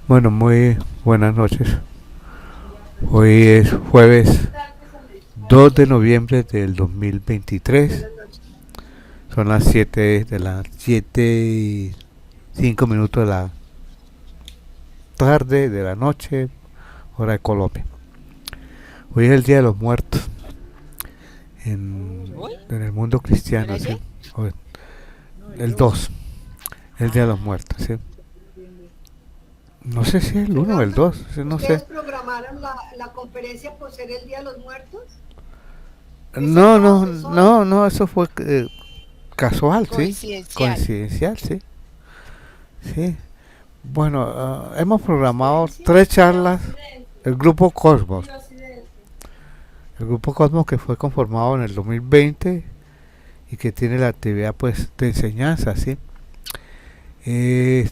Bueno, muy buenas noches. Hoy es jueves 2 de noviembre del 2023. Buenas noches. Son las 7 y 5 minutos de la tarde, de la noche, hora de Colombia. Hoy es el Día de los Muertos ¿Hoy? en el mundo cristiano, ¿Parece? ¿sí? Hoy, No, el el 2 2, el Día de los Ah, Muertos, ¿sí? de noviembre. No sé si es el uno o el Fernando, 2, ¿sí? No sé. ¿ustedes programaron la conferencia por ser el Día de los Muertos? ¿Es el No, 2? no, ¿Es hoy? no, no, eso fue casual, ¿sí? coincidencial. Coincidencial, ¿sí? Sí. Bueno, hemos programado ¿Coincidencia? 3 charlas. El grupo Cosmos. El grupo Cosmos que fue conformado en el 2020 y que tiene la actividad pues de enseñanza, ¿sí? Eh,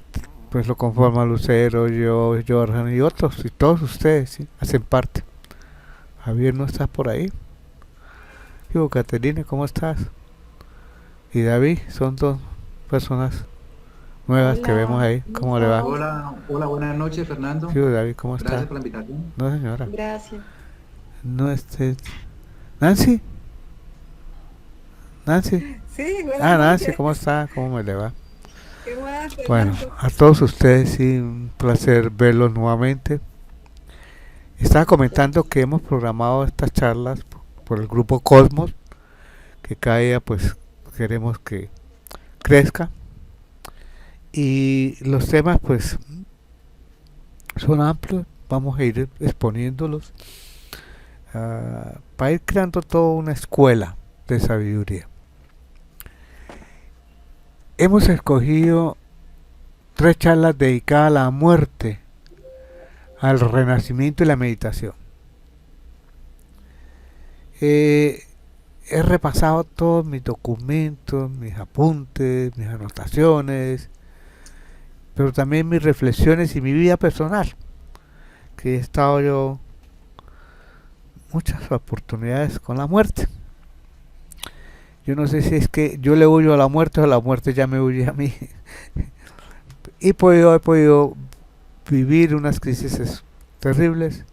pues lo conforma Lucero, yo, Jorge y otros, y todos ustedes, ¿sí? Hacen parte. Javier, ¿no estás por ahí? Digo, Caterina, ¿cómo estás? Y David, son dos personas nuevas que vemos Hola, ahí. ¿cómo ¿Cómo le va? estamos? Hola, hola, buenas noches, Sí, Fernando. David, ¿cómo está? Gracias por la invitación. No, señora. Gracias. No, Nancy, Nancy. Sí, buenas Ah, Nancy, noches. ¿cómo está? ¿Cómo me le va? ¿Qué más, Bueno, Fernando? a todos ustedes sí, un placer verlos nuevamente. Estaba comentando que hemos programado estas charlas por el grupo Cosmos, que cada día pues queremos que crezca. Y los temas pues son amplios, vamos a ir exponiéndolos para ir creando toda una escuela de sabiduría. Hemos escogido 3 charlas dedicadas a la muerte, al renacimiento y la meditación. Eh, He repasado todos mis documentos, mis apuntes, mis anotaciones, pero también mis reflexiones y mi vida personal, que he estado yo muchas oportunidades con la muerte. Yo no sé si es que yo le huyo a la muerte o la muerte ya me huye a mí. He podido vivir unas crisis terribles,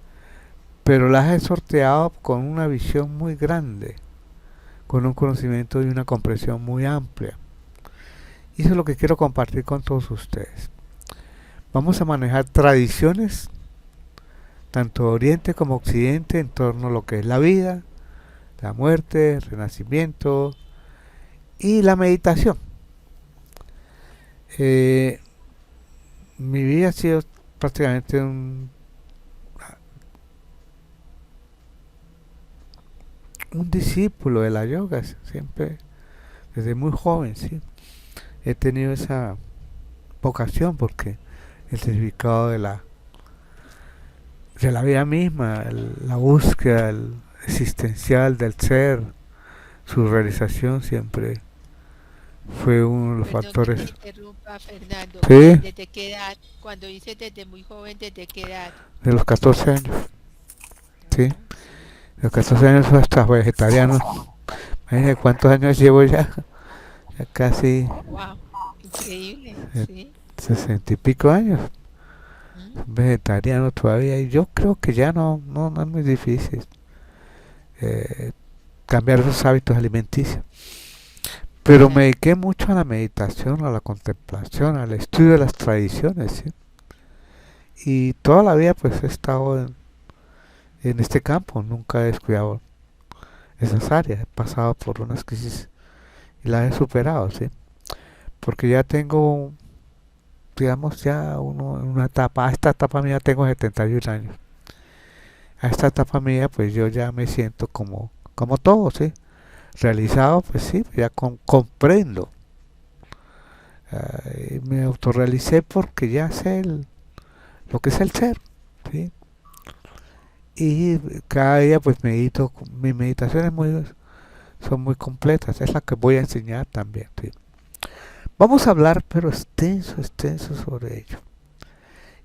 pero las he sorteado con una visión muy grande, con un conocimiento y una comprensión muy amplia. Y eso es lo que quiero compartir con todos ustedes. Vamos a manejar tradiciones, tanto de Oriente como Occidente, en torno a lo que es la vida, la muerte, el renacimiento y la meditación. Eh, Mi vida ha sido prácticamente un discípulo de la yoga, siempre desde muy joven, ¿sí? He tenido esa vocación porque el significado de la vida misma, la búsqueda existencial del ser, su realización siempre fue uno de los Perdón que te factores. interrumpa, Fernando. Sí, ¿Desde qué edad? Cuando dices desde muy joven, ¿desde qué edad? de los 14 años, sí, de Ah, los 14 años hasta vegetariano. Imagínense cuántos años llevo ya, ya casi wow, increíble, eh, sí. 60 y pico años, Mm, vegetariano todavía, y yo creo que ya no es muy difícil eh, cambiar esos hábitos alimenticios. Pero me claro. dediqué mucho a la meditación, a la contemplación, al estudio de las tradiciones, ¿sí? Y toda la vida pues he estado en este campo, nunca he descuidado esas áreas, he pasado por unas crisis y las he superado, ¿sí? Porque ya tengo, digamos, ya uno en una etapa, a esta etapa mía tengo 71 años. A esta etapa mía pues yo ya me siento como todo, ¿sí? Realizado, pues sí, ya comprendo. Me autorrealicé porque ya sé lo que es el ser, ¿sí? Y cada día pues medito, mis meditaciones son muy completas, es la que voy a enseñar también, ¿sí? Vamos a hablar, pero extenso sobre ello.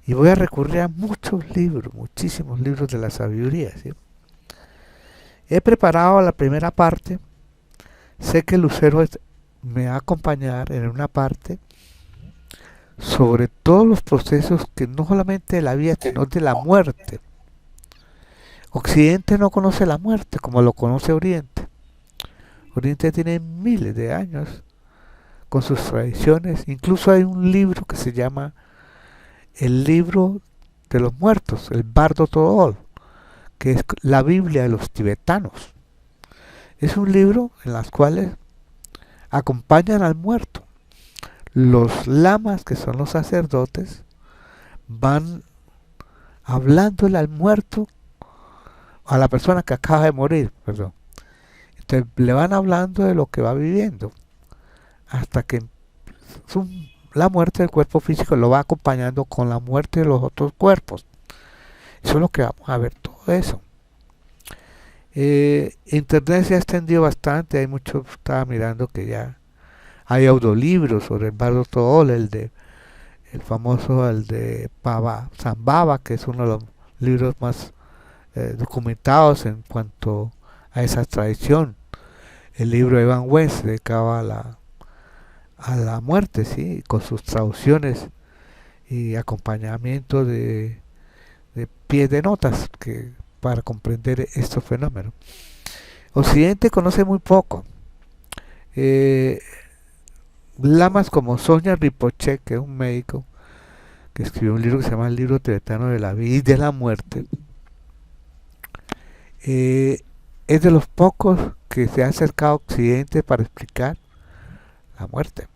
Y voy a recurrir a muchos libros, muchísimos libros de la sabiduría, ¿sí? He preparado la primera parte, sé que Lucero me va a acompañar en una parte sobre todos los procesos que no solamente de la vida, sino de la muerte. Occidente no conoce la muerte como lo conoce Oriente. Oriente tiene miles de años con sus tradiciones. Incluso hay un libro que se llama el libro de los muertos, el Bardo Todol, que es la Biblia de los tibetanos. Es un libro en las cuales acompañan al muerto. Los lamas, que son los sacerdotes, van hablándole al muerto, a la persona que acaba de morir, perdón. Entonces le van hablando de lo que va viviendo, hasta que la muerte del cuerpo físico lo va acompañando con la muerte de los otros cuerpos. Eso es lo que vamos a ver, todo eso. Internet se ha extendido bastante, hay mucho, estaba mirando que ya hay audiolibros sobre el Bardo Todol, el famoso, el de Zambaba, que es uno de los libros más documentados en cuanto a esa tradición. El libro de Evan West dedicado a la muerte, ¿sí? Con sus traducciones y acompañamiento de pie de notas para comprender estos fenómenos. Occidente conoce muy poco. Lamas como Sonia Rinpoche, que es un médico que escribió un libro que se llama El libro tibetano de la vida y de la muerte, es de los pocos que se ha acercado a Occidente para explicar la muerte.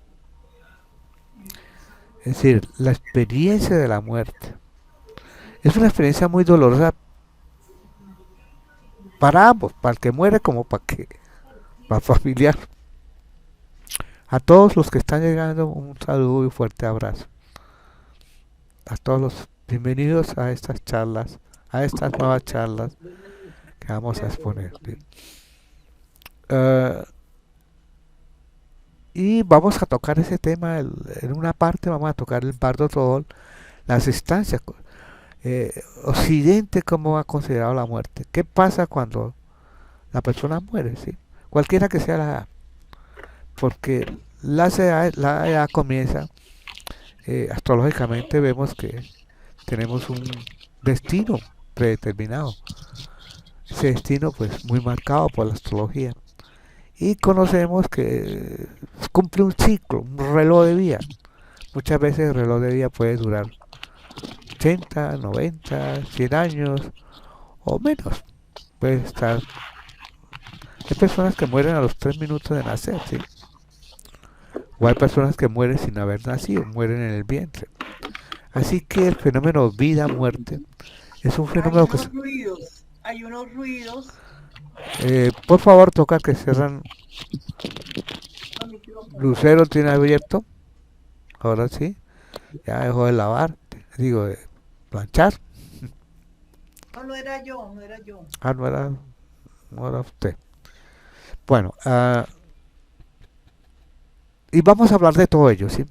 Es decir, la experiencia de la muerte es una experiencia muy dolorosa para ambos, para el que muere como para el familiar. A todos los que están llegando, un saludo y un fuerte abrazo. A todos los bienvenidos a estas charlas, a estas nuevas charlas que vamos a exponer. Y vamos a tocar ese tema, en una parte vamos a tocar el Bardo Todol, las instancias. Occidente, cómo ha considerado la muerte. ¿Qué pasa cuando la persona muere? ¿Sí? Cualquiera que sea la edad. Porque la edad comienza, astrológicamente vemos que tenemos un destino predeterminado. Ese destino pues muy marcado por la astrología. Y conocemos que cumple un ciclo, un reloj de vida. Muchas veces el reloj de vida puede durar 80, 90, 100 años o menos. Puede estar. Hay personas que mueren a los 3 minutos de nacer, ¿sí? O hay personas que mueren sin haber nacido, mueren en el vientre. Así que el fenómeno vida-muerte es un fenómeno que... Hay unos ruidos. Por favor, toca que cierran. Lucero tiene abierto. Ahora sí. Ya dejó de lavar. Digo, de planchar. No era yo, no era yo. Ah, no era usted. Bueno, y vamos a hablar de todo ello, ¿sí?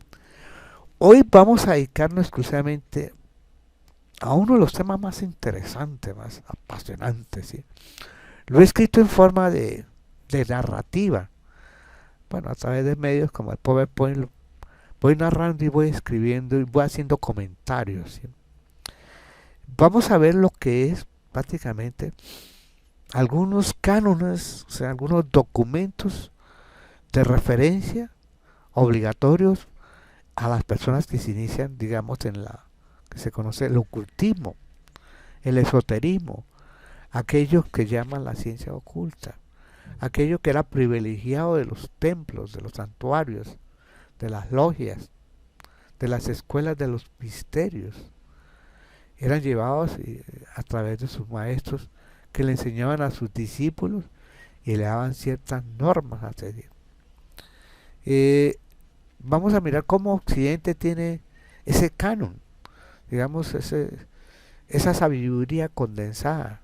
Hoy vamos a dedicarnos exclusivamente a uno de los temas más interesantes, más apasionantes, ¿sí? Lo he escrito en forma de narrativa. Bueno, a través de medios como el PowerPoint, voy narrando y voy escribiendo y voy haciendo comentarios, ¿sí? Vamos a ver lo que es prácticamente algunos cánones, o sea, algunos documentos de referencia obligatorios a las personas que se inician, digamos, en la que se conoce el ocultismo, el esoterismo, aquellos que llaman la ciencia oculta, aquello que era privilegiado de los templos, de los santuarios, de las logias, de las escuelas de los misterios. Eran llevados a través de sus maestros que le enseñaban a sus discípulos y le daban ciertas normas a seguir. Vamos a mirar cómo Occidente tiene ese canon, digamos, esa sabiduría condensada.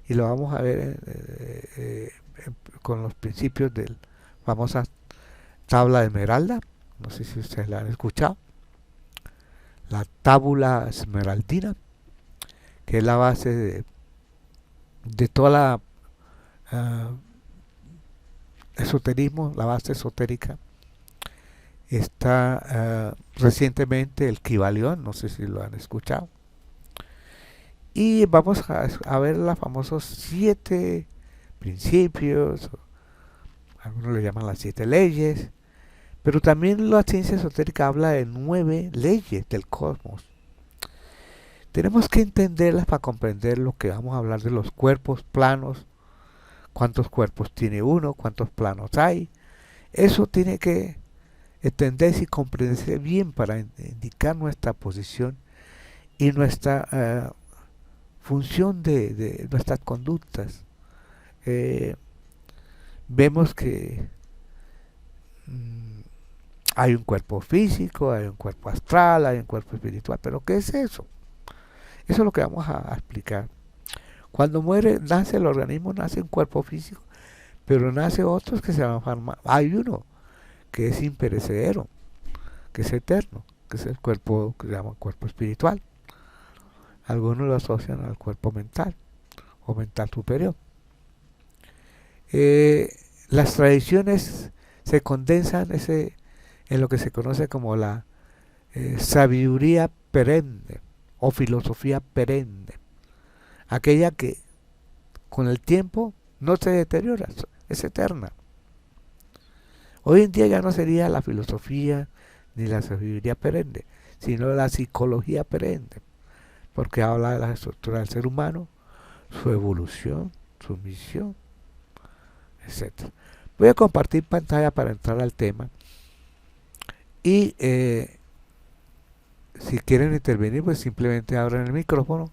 Y lo vamos a ver con los principios de la famosa tabla de Esmeralda. No sé si ustedes la han escuchado. La tábula esmeraldina, que es la base de toda la esoterismo, la base esotérica. Está recientemente el Kybalión, no sé si lo han escuchado. Y vamos a ver los famosos 7 principios, algunos le llaman las 7 leyes, pero también la ciencia esotérica habla de 9 leyes del cosmos. Tenemos que entenderlas para comprender lo que vamos a hablar de los cuerpos planos, cuántos cuerpos tiene uno, cuántos planos hay. Eso tiene que entenderse y comprenderse bien para indicar nuestra posición y nuestra función de nuestras conductas. Vemos que hay un cuerpo físico, hay un cuerpo astral, hay un cuerpo espiritual, pero ¿qué es eso? Eso es lo que vamos a explicar. Cuando muere, nace el organismo, nace un cuerpo físico, pero nace otros que se llaman, hay uno que es imperecedero, que es eterno, que es el cuerpo que se llama cuerpo espiritual. Algunos lo asocian al cuerpo mental o mental superior. Las tradiciones se condensan en lo que se conoce como la sabiduría perenne o filosofía perenne, aquella que con el tiempo no se deteriora, es eterna. Hoy en día ya no sería la filosofía ni la sabiduría perenne, sino la psicología perenne, porque habla de la estructura del ser humano, su evolución, su misión, etc. Voy a compartir pantalla para entrar al tema y si quieren intervenir, pues simplemente abran el micrófono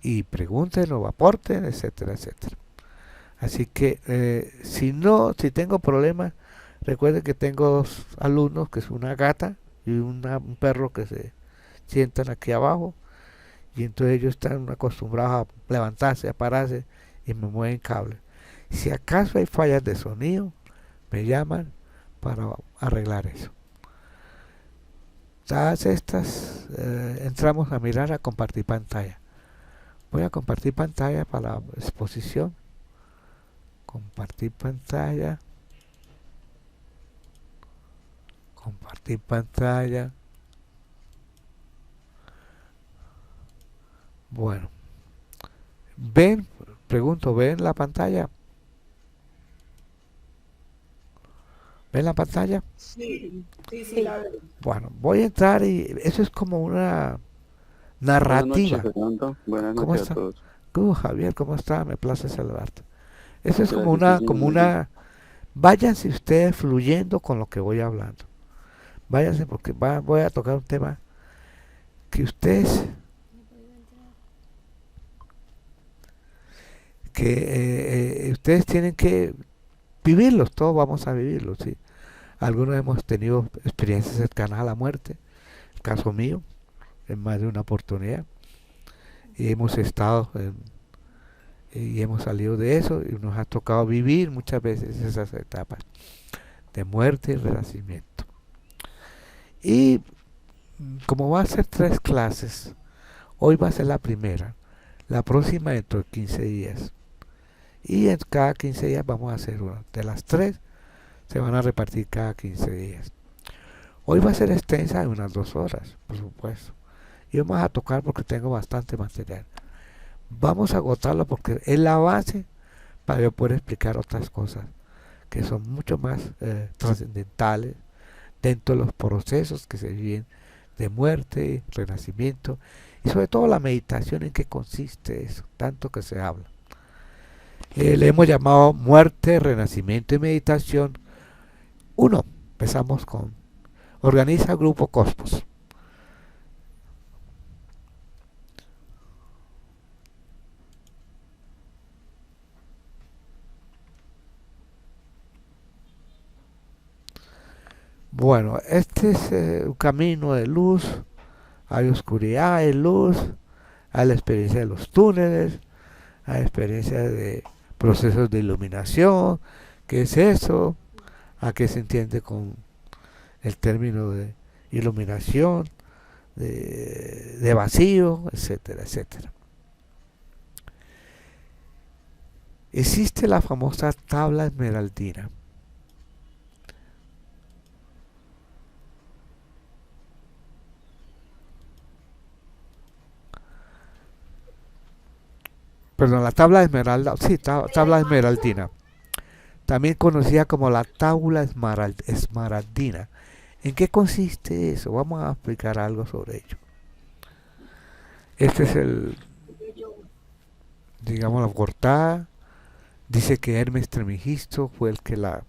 y pregunten o aporten, etcétera, etcétera. Así que si tengo problemas, recuerden que tengo 2 alumnos, que es una gata y un perro que se sientan aquí abajo, y entonces ellos están acostumbrados a levantarse, a pararse y me mueven cables. Si acaso hay fallas de sonido, me llaman para arreglar eso. Todas estas entramos a mirar, a compartir pantalla. Voy a compartir pantalla para la exposición. Compartir pantalla. Compartir pantalla. Bueno. ¿Ven? Pregunto, ¿ven la pantalla? ¿Ven la pantalla? Sí, sí, Sí. la veo. Bueno, voy a entrar y eso es como una Buenas noches, narrativa. Fernando. Buenas ¿Cómo noches a está? todos. Javier, ¿cómo está? Me place saludarte. Eso es como Gracias, igualmente. una, váyanse ustedes fluyendo con lo que voy hablando. Váyanse porque voy a tocar un tema que ustedes, ustedes tienen que vivirlos, todos vamos a vivirlos, ¿sí? Algunos hemos tenido experiencias cercanas a la muerte, el caso mío, en más de una oportunidad, y hemos estado y hemos salido de eso y nos ha tocado vivir muchas veces esas etapas de muerte y renacimiento. Y como va a ser 3 clases, hoy va a ser la primera, la próxima dentro de 15 días. Y en cada 15 días vamos a hacer una. De las 3 se van a repartir cada 15 días. Hoy va a ser extensa de unas 2 horas, por supuesto. Y vamos a tocar porque tengo bastante material. Vamos a agotarlo porque es la base para yo poder explicar otras cosas que son mucho más trascendentales dentro de los procesos que se viven de muerte, renacimiento y sobre todo la meditación, en qué consiste eso, tanto que se habla. Le hemos llamado muerte, renacimiento y meditación 1. Empezamos con organiza Grupo Cosmos. Bueno, este es un camino de luz, hay oscuridad, hay luz, hay la experiencia de los túneles, hay experiencia de procesos de iluminación, ¿qué es eso? ¿A qué se entiende con el término de iluminación, de vacío, etcétera, etcétera? Existe la famosa tabla esmeraldina. perdón, la tabla de esmeralda, sí, tabla esmeraldina, también conocida como la tabla esmeraldina. ¿En qué consiste eso? Vamos a explicar algo sobre ello. Este es digamos, la portada. Dice que Hermes Trismegisto fue el que la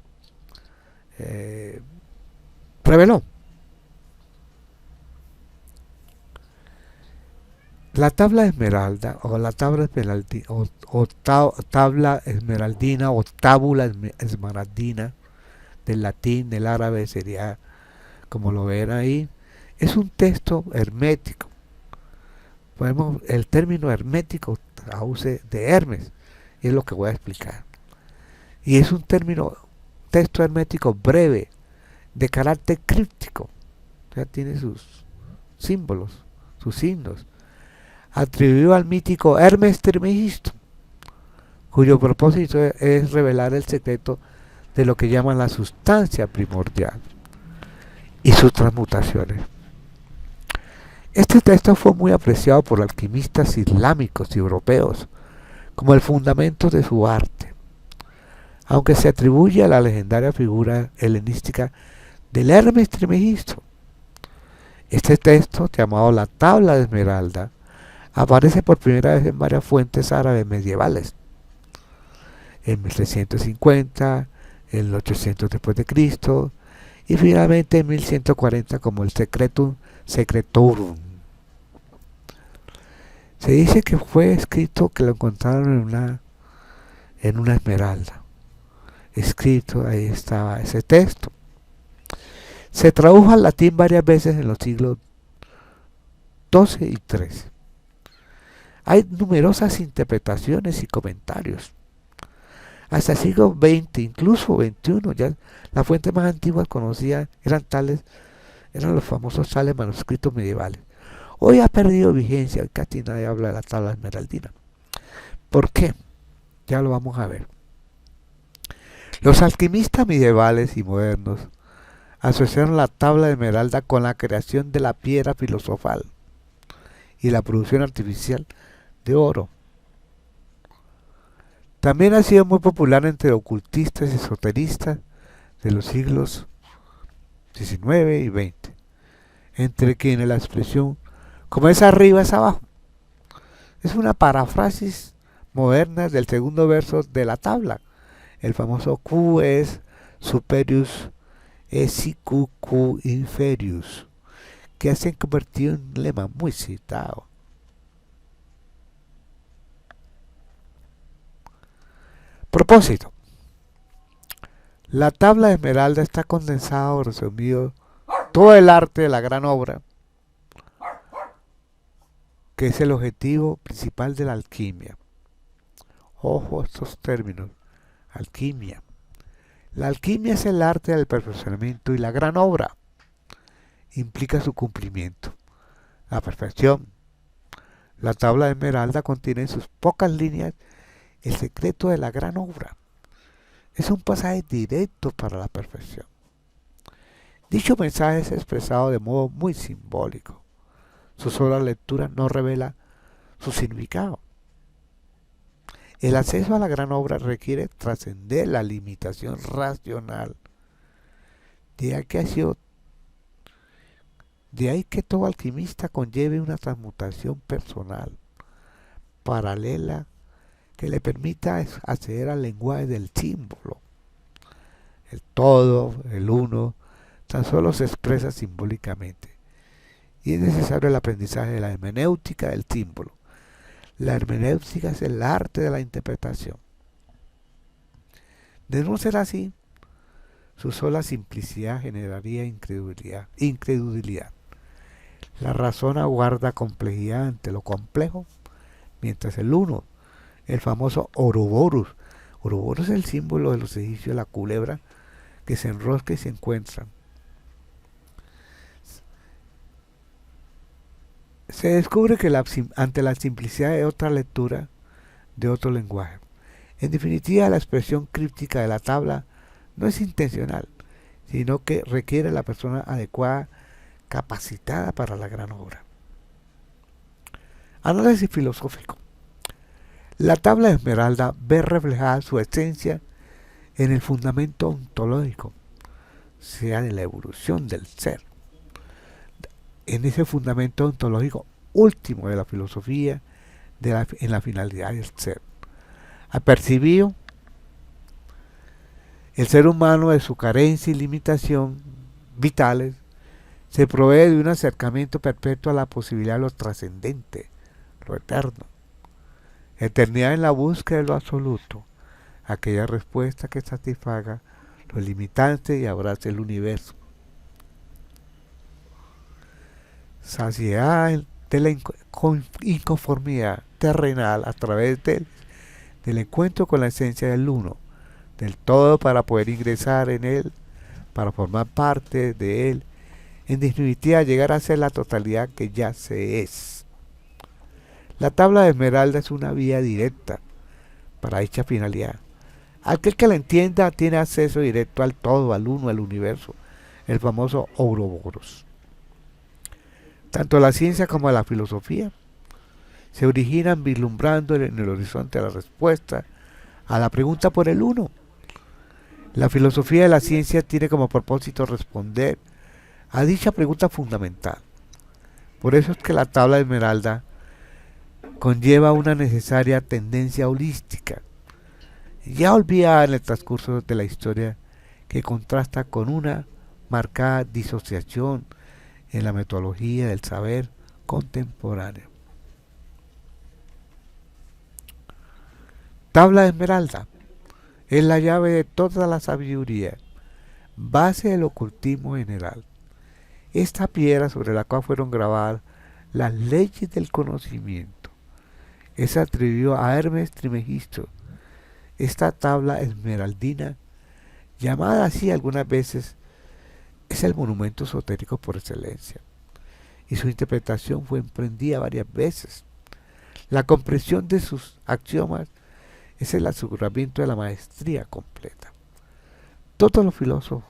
reveló. La tabla esmeralda o la tabla esmeraldina tabla esmeraldina o tábula esmeraldina del latín, del árabe sería como lo ven ahí, es un texto hermético. El término hermético traduce de Hermes, y es lo que voy a explicar. Y es un texto hermético breve, de carácter críptico, o sea, tiene sus símbolos, sus signos, atribuido al mítico Hermes Trismegisto, cuyo propósito es revelar el secreto de lo que llaman la sustancia primordial y sus transmutaciones. Este texto fue muy apreciado por alquimistas islámicos y europeos como el fundamento de su arte, aunque se atribuye a la legendaria figura helenística del Hermes Trismegisto. Este texto, llamado la Tabla de Esmeralda, aparece por primera vez en varias fuentes árabes medievales, en 1350, en el 800 después de Cristo, y finalmente en 1140 como el Secretorum. Se dice que fue escrito, que lo encontraron en una esmeralda. Escrito, ahí estaba ese texto. Se tradujo al latín varias veces en los siglos XII y XIII. Hay numerosas interpretaciones y comentarios. Hasta el siglo XX, incluso XXI, ya las fuentes más antiguas conocidas eran los famosos tales manuscritos medievales. Hoy ha perdido vigencia, casi nadie habla de la tabla esmeraldina. ¿Por qué? Ya lo vamos a ver. Los alquimistas medievales y modernos asociaron la tabla de esmeralda con la creación de la piedra filosofal y la producción artificial de oro. También ha sido muy popular entre ocultistas y esoteristas de los siglos XIX y XX, entre quienes la expresión como es arriba es abajo es una paráfrasis moderna del segundo verso de la tabla, el famoso Q es superius esi Q inferius, que se ha convertido en un lema muy citado. Propósito. La tabla de esmeralda está condensado o resumido todo el arte de la gran obra, que es el objetivo principal de la alquimia. Ojo a estos términos. Alquimia. La alquimia es el arte del perfeccionamiento y la gran obra implica su cumplimiento, la perfección. La tabla de esmeralda contiene en sus pocas líneas el secreto de la gran obra. Es un pasaje directo para la perfección. Dicho mensaje es expresado de modo muy simbólico. Su sola lectura no revela su significado. El acceso a la gran obra requiere trascender la limitación racional. De ahí que todo alquimista conlleve una transmutación personal, paralela, que le permita acceder al lenguaje del símbolo. El todo, el uno, tan solo se expresa simbólicamente. Y es necesario el aprendizaje de la hermenéutica del símbolo. La hermenéutica es el arte de la interpretación. De no ser así, su sola simplicidad generaría incredulidad. La razón aguarda complejidad ante lo complejo, mientras el uno, el famoso Ouroboros es el símbolo de los egipcios, la culebra que se enrosca y se encuentran. Se descubre que ante la simplicidad de otra lectura, de otro lenguaje. En definitiva, la expresión críptica de la tabla no es intencional, sino que requiere la persona adecuada, capacitada para la gran obra. Análisis filosófico. La tabla de Esmeralda ve reflejada su esencia en el fundamento ontológico, sea de la evolución del ser, en ese fundamento ontológico último de la filosofía, en la finalidad del ser. Apercibido el ser humano de su carencia y limitación vitales, se provee de un acercamiento perpetuo a la posibilidad de lo trascendente, lo eterno. Eternidad en la búsqueda de lo absoluto, aquella respuesta que satisfaga lo limitante y abrace el universo. Saciedad de la inconformidad terrenal a través del encuentro con la esencia del uno, del todo, para poder ingresar en él, para formar parte de él, en definitiva llegar a ser la totalidad que ya se es. La tabla de Esmeralda es una vía directa para dicha finalidad. Aquel que la entienda tiene acceso directo al todo, al uno, al universo, el famoso Ouroboros. Tanto la ciencia como la filosofía se originan vislumbrando en el horizonte la respuesta a la pregunta por el uno. La filosofía de la ciencia tiene como propósito responder a dicha pregunta fundamental. Por eso es que la tabla de Esmeralda conlleva una necesaria tendencia holística, ya olvidada en el transcurso de la historia, que contrasta con una marcada disociación en la metodología del saber contemporáneo. Tabla de Esmeralda es la llave de toda la sabiduría, base del ocultismo general. Esta piedra sobre la cual fueron grabadas las leyes del conocimiento es atribuido a Hermes Trismegisto. Esta tabla esmeraldina, llamada así algunas veces, es el monumento esotérico por excelencia, y su interpretación fue emprendida varias veces. La comprensión de sus axiomas es el aseguramiento de la maestría completa. Todos los filósofos,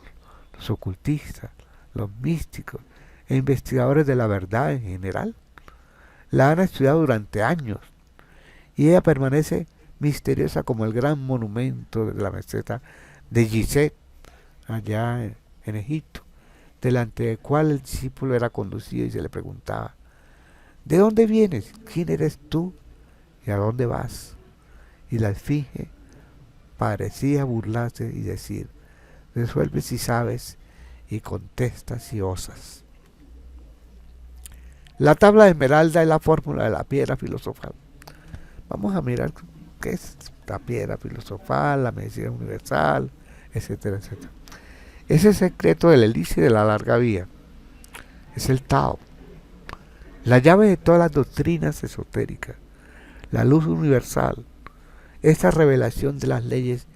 los ocultistas, los místicos e investigadores de la verdad en general la han estudiado durante años, y ella permanece misteriosa como el gran monumento de la meseta de Gizeh, allá en Egipto, delante del cual el discípulo era conducido y se le preguntaba: ¿de dónde vienes? ¿Quién eres tú? ¿Y a dónde vas? Y la esfinge parecía burlarse y decir: resuelve si sabes y contesta si osas. La tabla de Esmeralda es la fórmula de la piedra filosofal. Vamos a mirar qué es la piedra filosofal, la medicina universal, etcétera, etcétera. Es el secreto del elixir de la larga vía. Es el Tao, la llave de todas las doctrinas esotéricas, la luz universal. Esta revelación de las leyes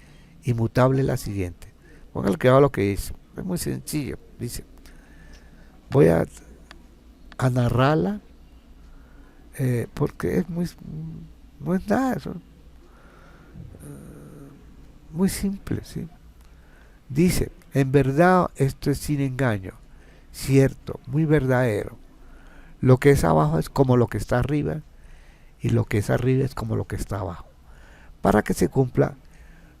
inmutables es la siguiente. Póngale cuidado a lo que dice. Es muy sencillo. Dice: voy a narrarla porque es no es nada, eso, muy simple, ¿sí? Dice: en verdad esto es sin engaño, cierto, muy verdadero. Lo que es abajo es como lo que está arriba, y lo que es arriba es como lo que está abajo, para que se cumpla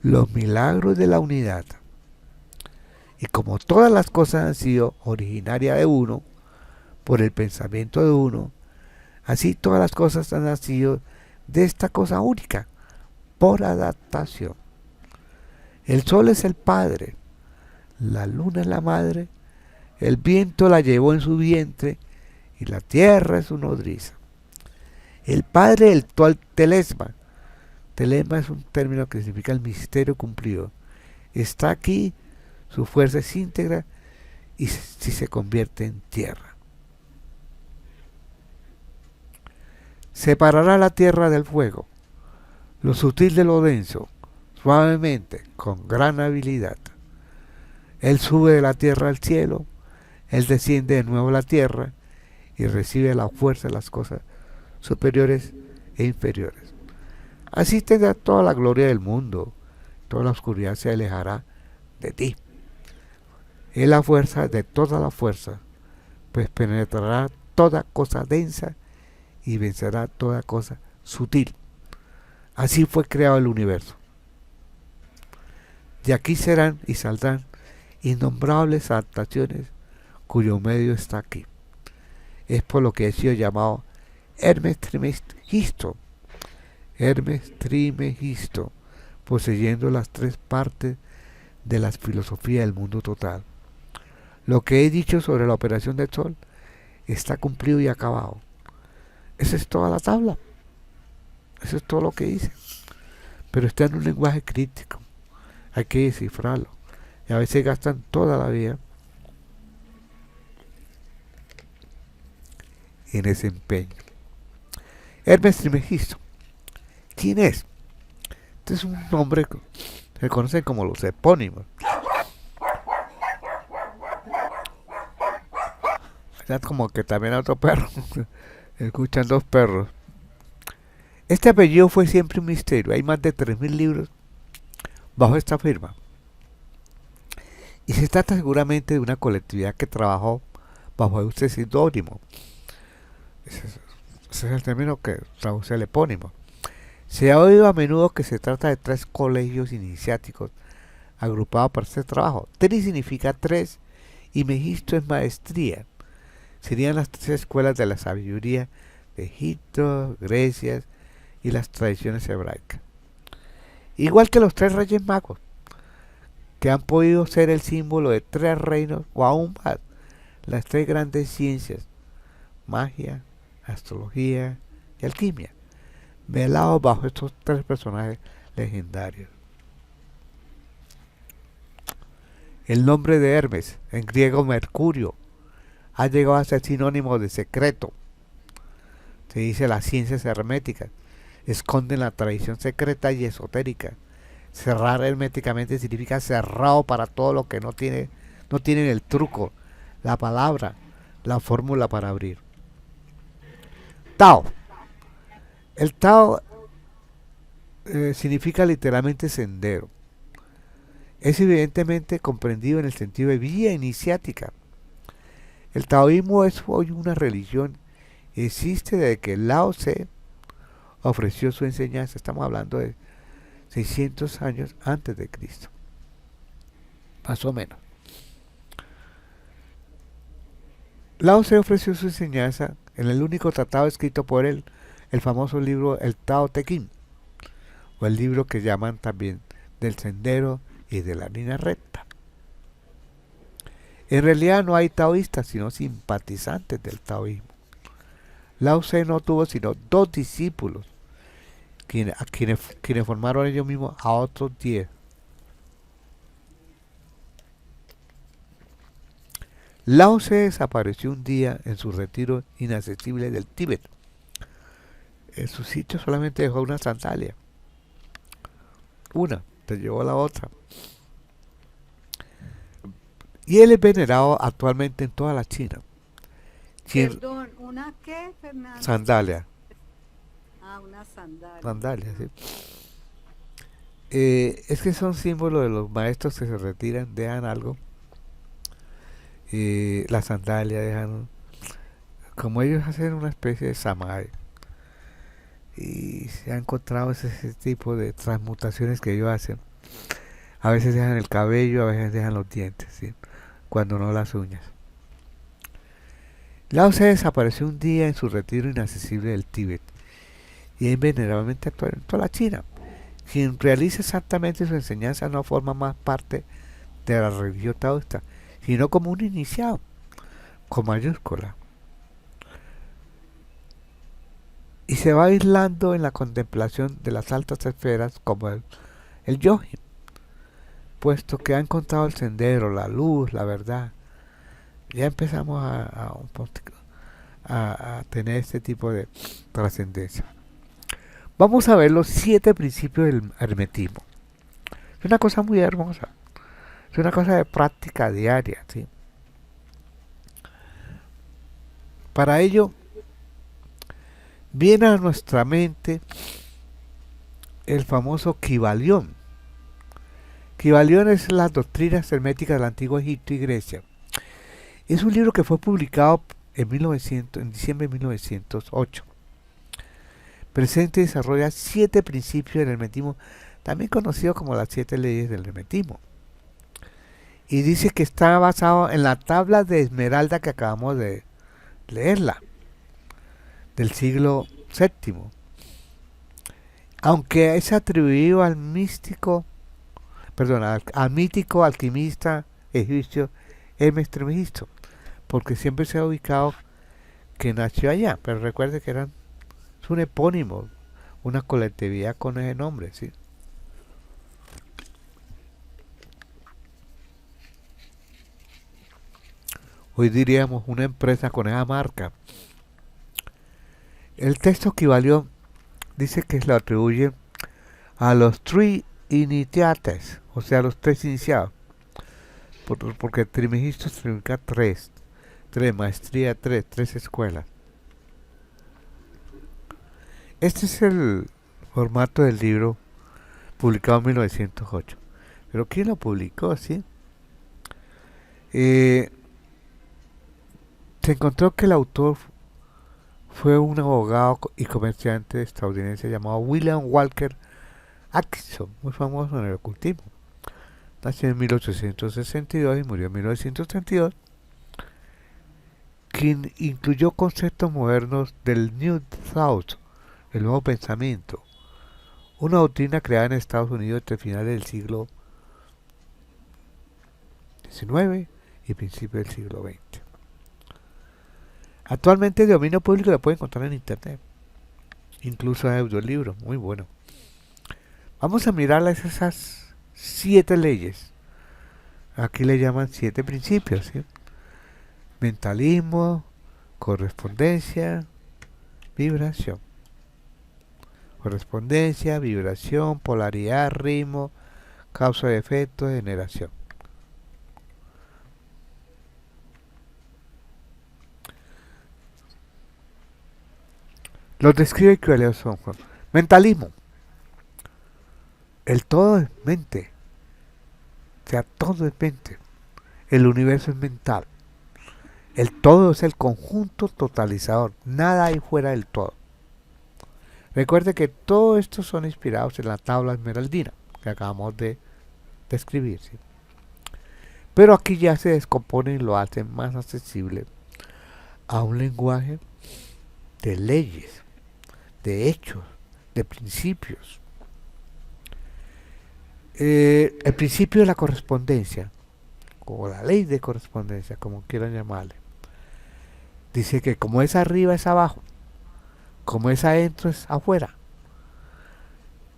los milagros de la unidad. Y como todas las cosas han sido originarias de uno, por el pensamiento de uno, así todas las cosas han nacido de esta cosa única, por adaptación. El sol es el padre, la luna es la madre, el viento la llevó en su vientre y la tierra es su nodriza. El padre del telesma. Telesma es un término que significa el misterio cumplido. Está aquí, su fuerza es íntegra y si se convierte en tierra. Separará la tierra del fuego, lo sutil de lo denso, suavemente, con gran habilidad. Él sube de la tierra al cielo, él desciende de nuevo a la tierra y recibe la fuerza de las cosas superiores e inferiores. Así tendrá toda la gloria del mundo, toda la oscuridad se alejará de ti. Es la fuerza de toda la fuerza, pues penetrará toda cosa densa y vencerá toda cosa sutil. Así fue creado el universo. De aquí serán y saldrán innombrables adaptaciones cuyo medio está aquí. Es por lo que he sido llamado Hermes Trismegisto. Hermes Trismegisto, poseyendo las tres partes de la filosofía del mundo total. Lo que he dicho sobre la operación del Sol está cumplido y acabado. Esa es toda la tabla. Eso es todo lo que dice. Pero está en un lenguaje crítico. Hay que descifrarlo. Y a veces gastan toda la vida en ese empeño. Hermes Trismegisto. ¿Quién es? Este es un nombre que se conoce como los epónimos. Ya como que también hay otro perro. Escuchan dos perros. Este apellido fue siempre un misterio. Hay más de 3.000 libros bajo esta firma. Y se trata seguramente de una colectividad que trabajó bajo este seudónimo. Ese es el término que traduce el epónimo. Se ha oído a menudo que se trata de 3 colegios iniciáticos agrupados para este trabajo. Tri significa 3 y Megisto es maestría. Serían las 3 escuelas de la sabiduría de Egipto, Grecia y las tradiciones hebraicas. Igual que los 3 reyes magos, que han podido ser el símbolo de 3 reinos o aún más, las 3 grandes ciencias, magia, astrología y alquimia, velados bajo estos 3 personajes legendarios. El nombre de Hermes, en griego Mercurio, ha llegado a ser sinónimo de secreto. Se dice las ciencias herméticas esconden la tradición secreta y esotérica. Cerrar herméticamente significa cerrado para todo lo que no tienen el truco, la palabra, la fórmula para abrir. Tao. El Tao significa literalmente sendero. Es evidentemente comprendido en el sentido de vía iniciática. El taoísmo es hoy una religión. Existe desde que Lao Tse ofreció su enseñanza. Estamos hablando de 600 años antes de Cristo. Más o menos. Lao Tse ofreció su enseñanza en el único tratado escrito por él, el famoso libro El Tao Te Ching, o el libro que llaman también del sendero y de la línea recta. En realidad no hay taoístas, sino simpatizantes del taoísmo. Lao Tse no tuvo sino 2 discípulos, quienes formaron ellos mismos a otros 10. Lao Tse desapareció un día en su retiro inaccesible del Tíbet. En su sitio solamente dejó una sandalia. Una, te llevó la otra. Y él es venerado actualmente en toda la China. Perdón, ¿una qué, Fernando? Sandalia. Ah, una sandalia. Sandalia, sí. Es que son símbolos de los maestros que se retiran, dejan algo. La sandalia dejan, como ellos hacen una especie de samadhi. Y se ha encontrado ese tipo de transmutaciones que ellos hacen. A veces dejan el cabello, a veces dejan los dientes, ¿sí? Cuando no las uñas. Lao Tse desapareció un día en su retiro inaccesible del Tíbet y es venerablemente actual en toda la China. Quien realiza exactamente su enseñanza no forma más parte de la religión taoísta, sino como un iniciado, con mayúscula. Y se va aislando en la contemplación de las altas esferas como el yogi, puesto que ha encontrado el sendero, la luz, la verdad. Ya empezamos a tener este tipo de trascendencia. Vamos a ver los 7 principios del hermetismo. Es una cosa muy hermosa. Es una cosa de práctica diaria, ¿sí? Para ello, viene a nuestra mente el famoso Kybalión. Kybalión es las doctrinas herméticas del antiguo Egipto y Grecia. Es un libro que fue publicado en diciembre de 1908. presenta y desarrolla 7 principios del hermetismo, también conocido como las 7 leyes del hermetismo. Y dice que está basado en la tabla de Esmeralda que acabamos de leerla, del siglo VII. Aunque es atribuido al místico, perdón, al mítico alquimista egipcio Hermes Trismegisto, porque siempre se ha ubicado que nació allá, pero recuerde que es un epónimo, una colectividad con ese nombre, ¿sí? Hoy diríamos una empresa con esa marca. El texto equivalió, dice que se lo atribuye a los Three Initiates, o sea, los 3 iniciados, porque Trismegisto significa 3, maestría 3 escuelas. Este es el formato del libro publicado en 1908. Pero ¿quién lo publicó? ¿Sí? Se encontró que el autor fue un abogado y comerciante estadounidense llamado William Walker Atkinson, muy famoso en el ocultismo. Nació en 1862 y murió en 1932, quien incluyó conceptos modernos del New Thought, el nuevo pensamiento, una doctrina creada en Estados Unidos entre finales del siglo XIX y principios del siglo XX. Actualmente el dominio público lo puede encontrar en internet, incluso hay audiolibros, muy bueno. Vamos a mirar esas 7 leyes. Aquí le llaman 7 principios, ¿sí? Mentalismo, correspondencia, vibración. Correspondencia, vibración, polaridad, ritmo, causa de efecto, generación. Los describe y cuáles son. Mentalismo. El todo es mente. O sea, todo es mente. El universo es mental. El todo es el conjunto totalizador. Nada hay fuera del todo. Recuerde que todos estos son inspirados en la tabla esmeraldina que acabamos de describir, ¿sí? Pero aquí ya se descompone y lo hacen más accesible a un lenguaje de leyes, de hechos, de principios. El principio de la correspondencia, o la ley de correspondencia, como quieran llamarle, dice que como es arriba es abajo, como es adentro es afuera.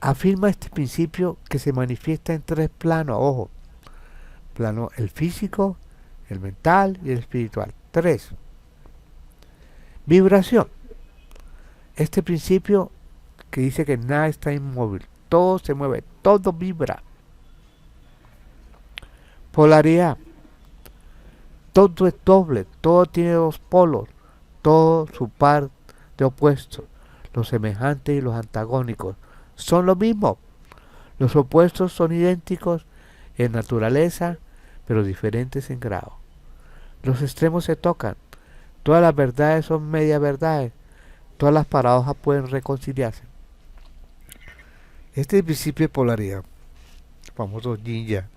Afirma este principio que se manifiesta en 3 planos, ojo, plano el físico, el mental y el espiritual. 3. Vibración. Este principio que dice que nada está inmóvil, todo se mueve, todo vibra. Polaridad. Todo es doble, todo tiene 2 polos, todo su par de opuestos. Los semejantes y los antagónicos son lo mismo. Los opuestos son idénticos en naturaleza, pero diferentes en grado. Los extremos se tocan. Todas las verdades son media verdades. Todas las paradojas pueden reconciliarse. Este principio de polaridad, el famoso yin yang,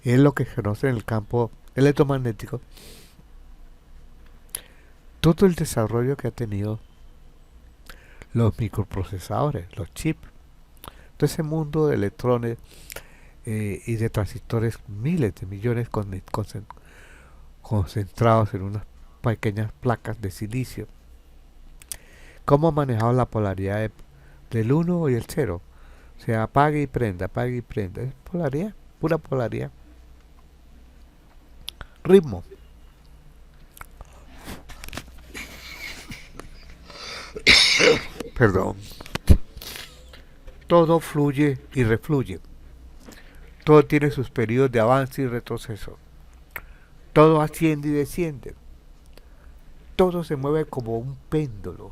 es lo que se conoce en el campo electromagnético. Todo el desarrollo que ha tenido los microprocesadores, los chips, todo ese mundo de electrones y de transistores, miles de millones concentrados en unas pequeñas placas de silicio. ¿Cómo ha manejado la polaridad del 1 y el 0? O sea, apague y prenda, apague y prenda. Es polaridad, pura polaridad. Ritmo. Perdón. Todo fluye y refluye. Todo tiene sus periodos de avance y retroceso. Todo asciende y desciende. Todo se mueve como un péndulo.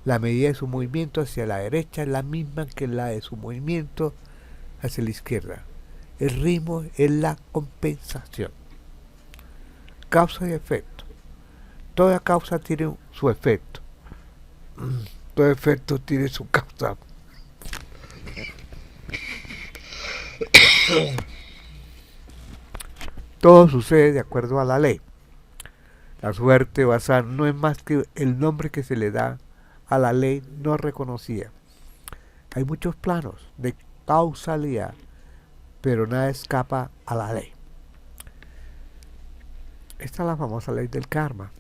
La medida de su movimiento hacia la derecha es la misma que la de su movimiento hacia la izquierda. El ritmo es la compensación. Causa y efecto. Toda causa tiene su efecto. todo efecto tiene su causa. Todo sucede de acuerdo a la ley. La suerte o azar no es más que el nombre que se le da a la ley no reconocida. Hay muchos planos de causalidad, pero nada escapa a la ley. Esta es la famosa ley del karma.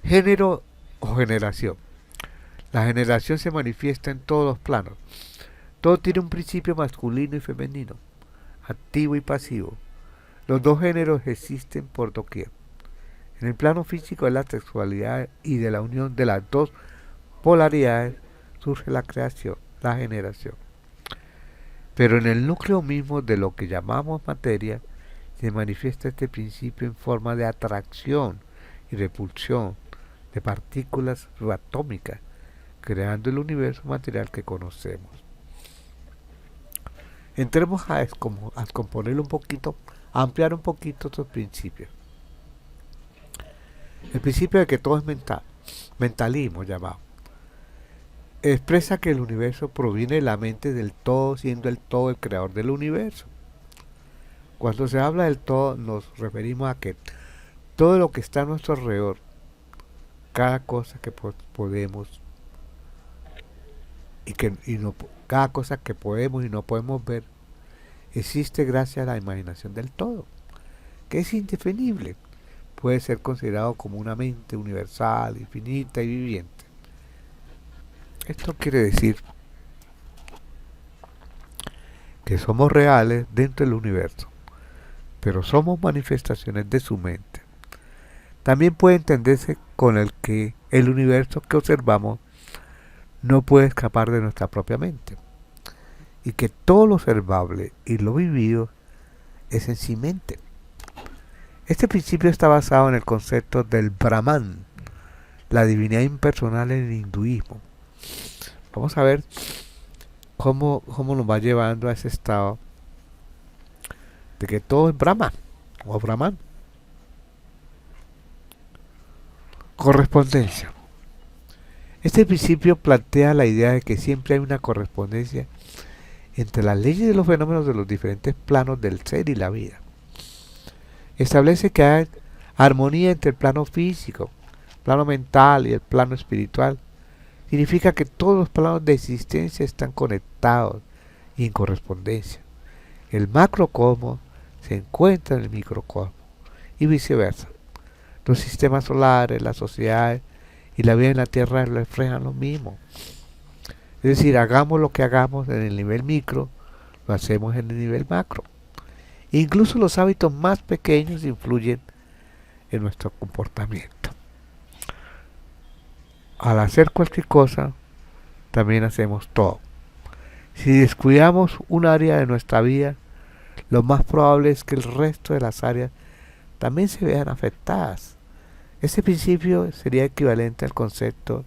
Género o generación. La generación se manifiesta en todos los planos. Todo tiene un principio masculino y femenino, activo y pasivo. Los dos géneros existen por doquier. En el plano físico de la sexualidad y de la unión de las dos polaridades surge la creación, la generación. Pero en el núcleo mismo de lo que llamamos materia se manifiesta este principio en forma de atracción y repulsión de partículas subatómicas, creando el universo material que conocemos. Entremos a descomponer un poquito, a ampliar un poquito estos principios. El principio de que todo es mental, mentalismo llamado, expresa que el universo proviene de la mente del todo, siendo el todo el creador del universo. Cuando se habla del todo, nos referimos a que todo lo que está a nuestro alrededor, cada cosa que podemos cada cosa que podemos y no podemos ver, existe gracias a la imaginación del todo, que es indefinible. Puede ser considerado como una mente universal, infinita y viviente. Esto quiere decir que somos reales dentro del universo, pero somos manifestaciones de su mente. También puede entenderse con el que el universo que observamos no puede escapar de nuestra propia mente, y que todo lo observable y lo vivido es en sí mente. Este principio está basado en el concepto del Brahman, la divinidad impersonal en el hinduismo. Vamos a ver cómo nos va llevando a ese estado de que todo es Brahma o Brahman. Correspondencia. Este principio plantea la idea de que siempre hay una correspondencia entre las leyes de los fenómenos de los diferentes planos del ser y la vida. Establece que hay armonía entre el plano físico, el plano mental y el plano espiritual. Significa que todos los planos de existencia están conectados y en correspondencia. El macrocosmos se encuentra en el microcosmos y viceversa. Los sistemas solares, las sociedades y la vida en la Tierra reflejan lo mismo. Es decir, hagamos lo que hagamos en el nivel micro, lo hacemos en el nivel macro. Incluso los hábitos más pequeños influyen en nuestro comportamiento. Al hacer cualquier cosa, también hacemos todo. Si descuidamos un área de nuestra vida, lo más probable es que el resto de las áreas también se vean afectadas. Este principio sería equivalente al concepto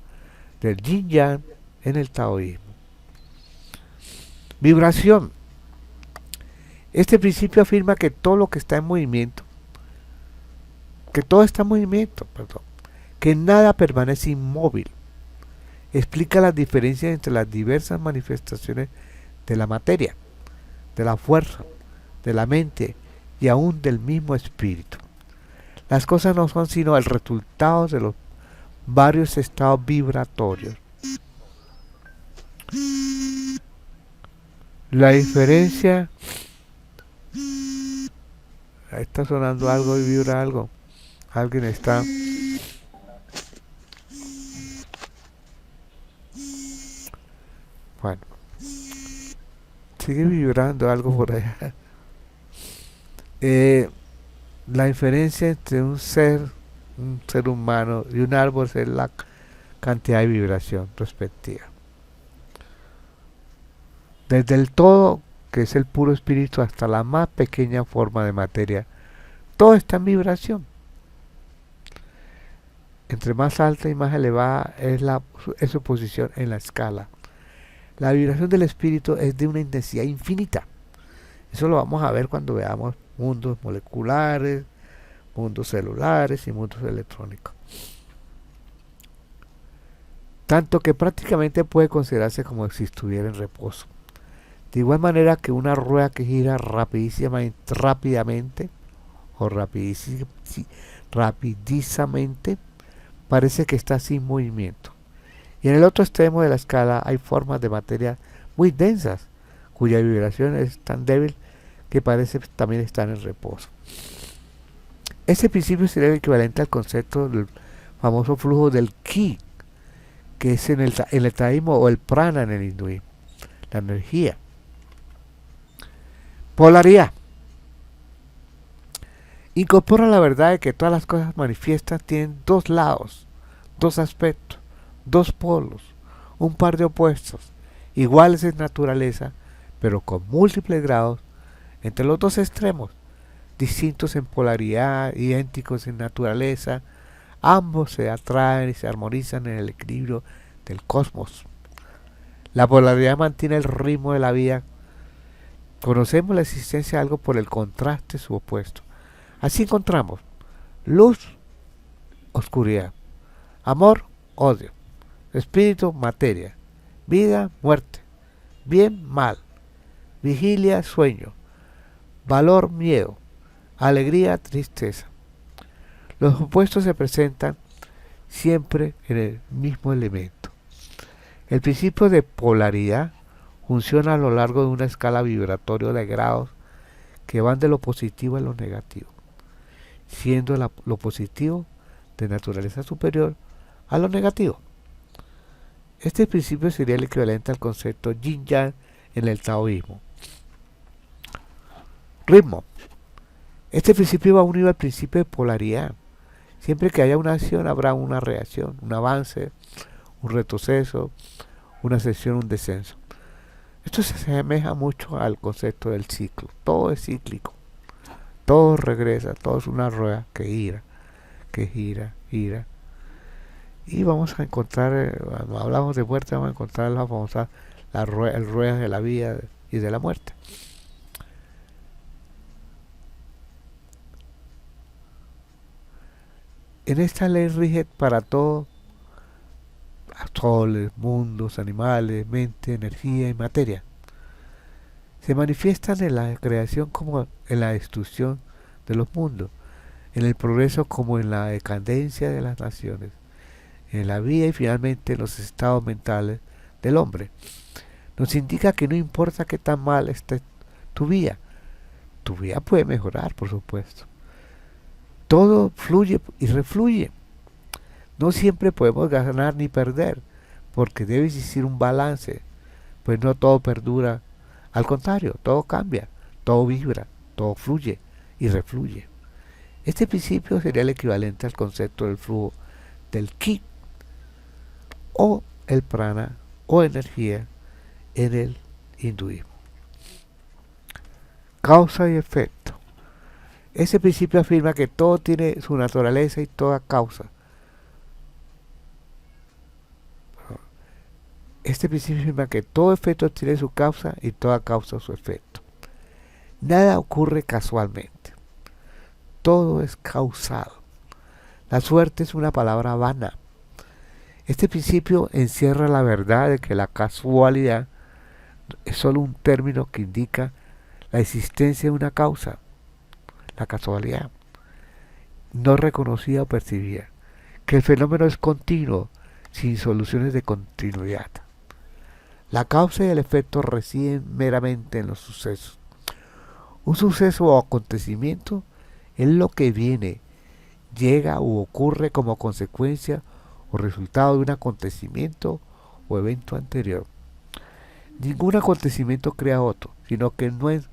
del yin-yang en el taoísmo. Vibración. Este principio afirma que todo lo que está en movimiento, que nada permanece inmóvil. Explica las diferencias entre las diversas manifestaciones de la materia, de la fuerza, de la mente y aún del mismo espíritu. Las cosas no son sino el resultado de los varios estados vibratorios. La diferencia... Está sonando algo y vibra algo. Alguien está... Bueno. Sigue vibrando algo por allá. La diferencia entre un ser humano y un árbol es la cantidad de vibración respectiva. Desde el todo, que es el puro espíritu, hasta la más pequeña forma de materia, todo está en vibración. Entre más alta y más elevada es su posición en la escala. La vibración del espíritu es de una intensidad infinita. Eso lo vamos a ver cuando veamos mundos moleculares, mundos celulares y mundos electrónicos. tanto que prácticamente puede considerarse como si estuviera en reposo. De igual manera que una rueda que gira rápidamente o rapidizamente parece que está sin movimiento. Y en el otro extremo de la escala hay formas de materia muy densas, cuya vibración es tan débil que parece también estar en reposo. Ese principio sería el equivalente al concepto del famoso flujo del ki, que es en el taoísmo, o el prana en el hinduismo, la energía. Polaridad. Incorpora la verdad de que todas las cosas manifiestas tienen dos lados, dos aspectos, dos polos, un par de opuestos, iguales en naturaleza, pero con múltiples grados entre los dos extremos, distintos en polaridad, idénticos en naturaleza. Ambos se atraen y se armonizan en el equilibrio del cosmos. La polaridad mantiene el ritmo de la vida. Conocemos la existencia de algo por el contraste su opuesto. Así encontramos luz, oscuridad, amor, odio, espíritu, materia, vida, muerte, bien, mal, vigilia, sueño, valor, miedo, alegría, tristeza. Los opuestos se presentan siempre en el mismo elemento. El principio de polaridad funciona a lo largo de una escala vibratoria de grados que van de lo positivo a lo negativo, siendo lo positivo de naturaleza superior a lo negativo. Este principio sería el equivalente al concepto yin-yang en el taoísmo. Ritmo. Este principio va unido al principio de polaridad. Siempre que haya una acción habrá una reacción, un avance, un retroceso, una ascensión, un descenso. Esto se asemeja mucho al concepto del ciclo. Todo es cíclico. Todo regresa, todo es una rueda que gira. Y vamos a encontrar, cuando hablamos de muerte, vamos a encontrar las famosas ruedas de la vida y de la muerte. En esta ley rige para todo, soles, mundos, animales, mente, energía y materia. Se manifiestan en la creación como en la destrucción de los mundos, en el progreso como en la decadencia de las naciones, en la vida y finalmente en los estados mentales del hombre. Nos indica que no importa qué tan mal esté tu vida puede mejorar, por supuesto. Todo fluye y refluye. No siempre podemos ganar ni perder, porque debe existir un balance, pues no todo perdura. Al contrario, todo cambia, todo vibra, todo fluye y refluye. Este principio sería el equivalente al concepto del flujo del ki o el prana o energía en el hinduismo. Causa y efecto. Ese principio afirma que todo tiene su naturaleza y toda causa. Este principio afirma que todo efecto tiene su causa y toda causa su efecto. Nada ocurre casualmente. Todo es causado. La suerte es una palabra vana. Este principio encierra la verdad de que la casualidad es solo un término que indica la existencia de una causa. La casualidad no reconocida o percibida, que el fenómeno es continuo, sin soluciones de continuidad. La causa y el efecto residen meramente en los sucesos. Un suceso o acontecimiento es lo que viene, llega u ocurre como consecuencia o resultado de un acontecimiento o evento anterior. Ningún acontecimiento crea otro, sino que no es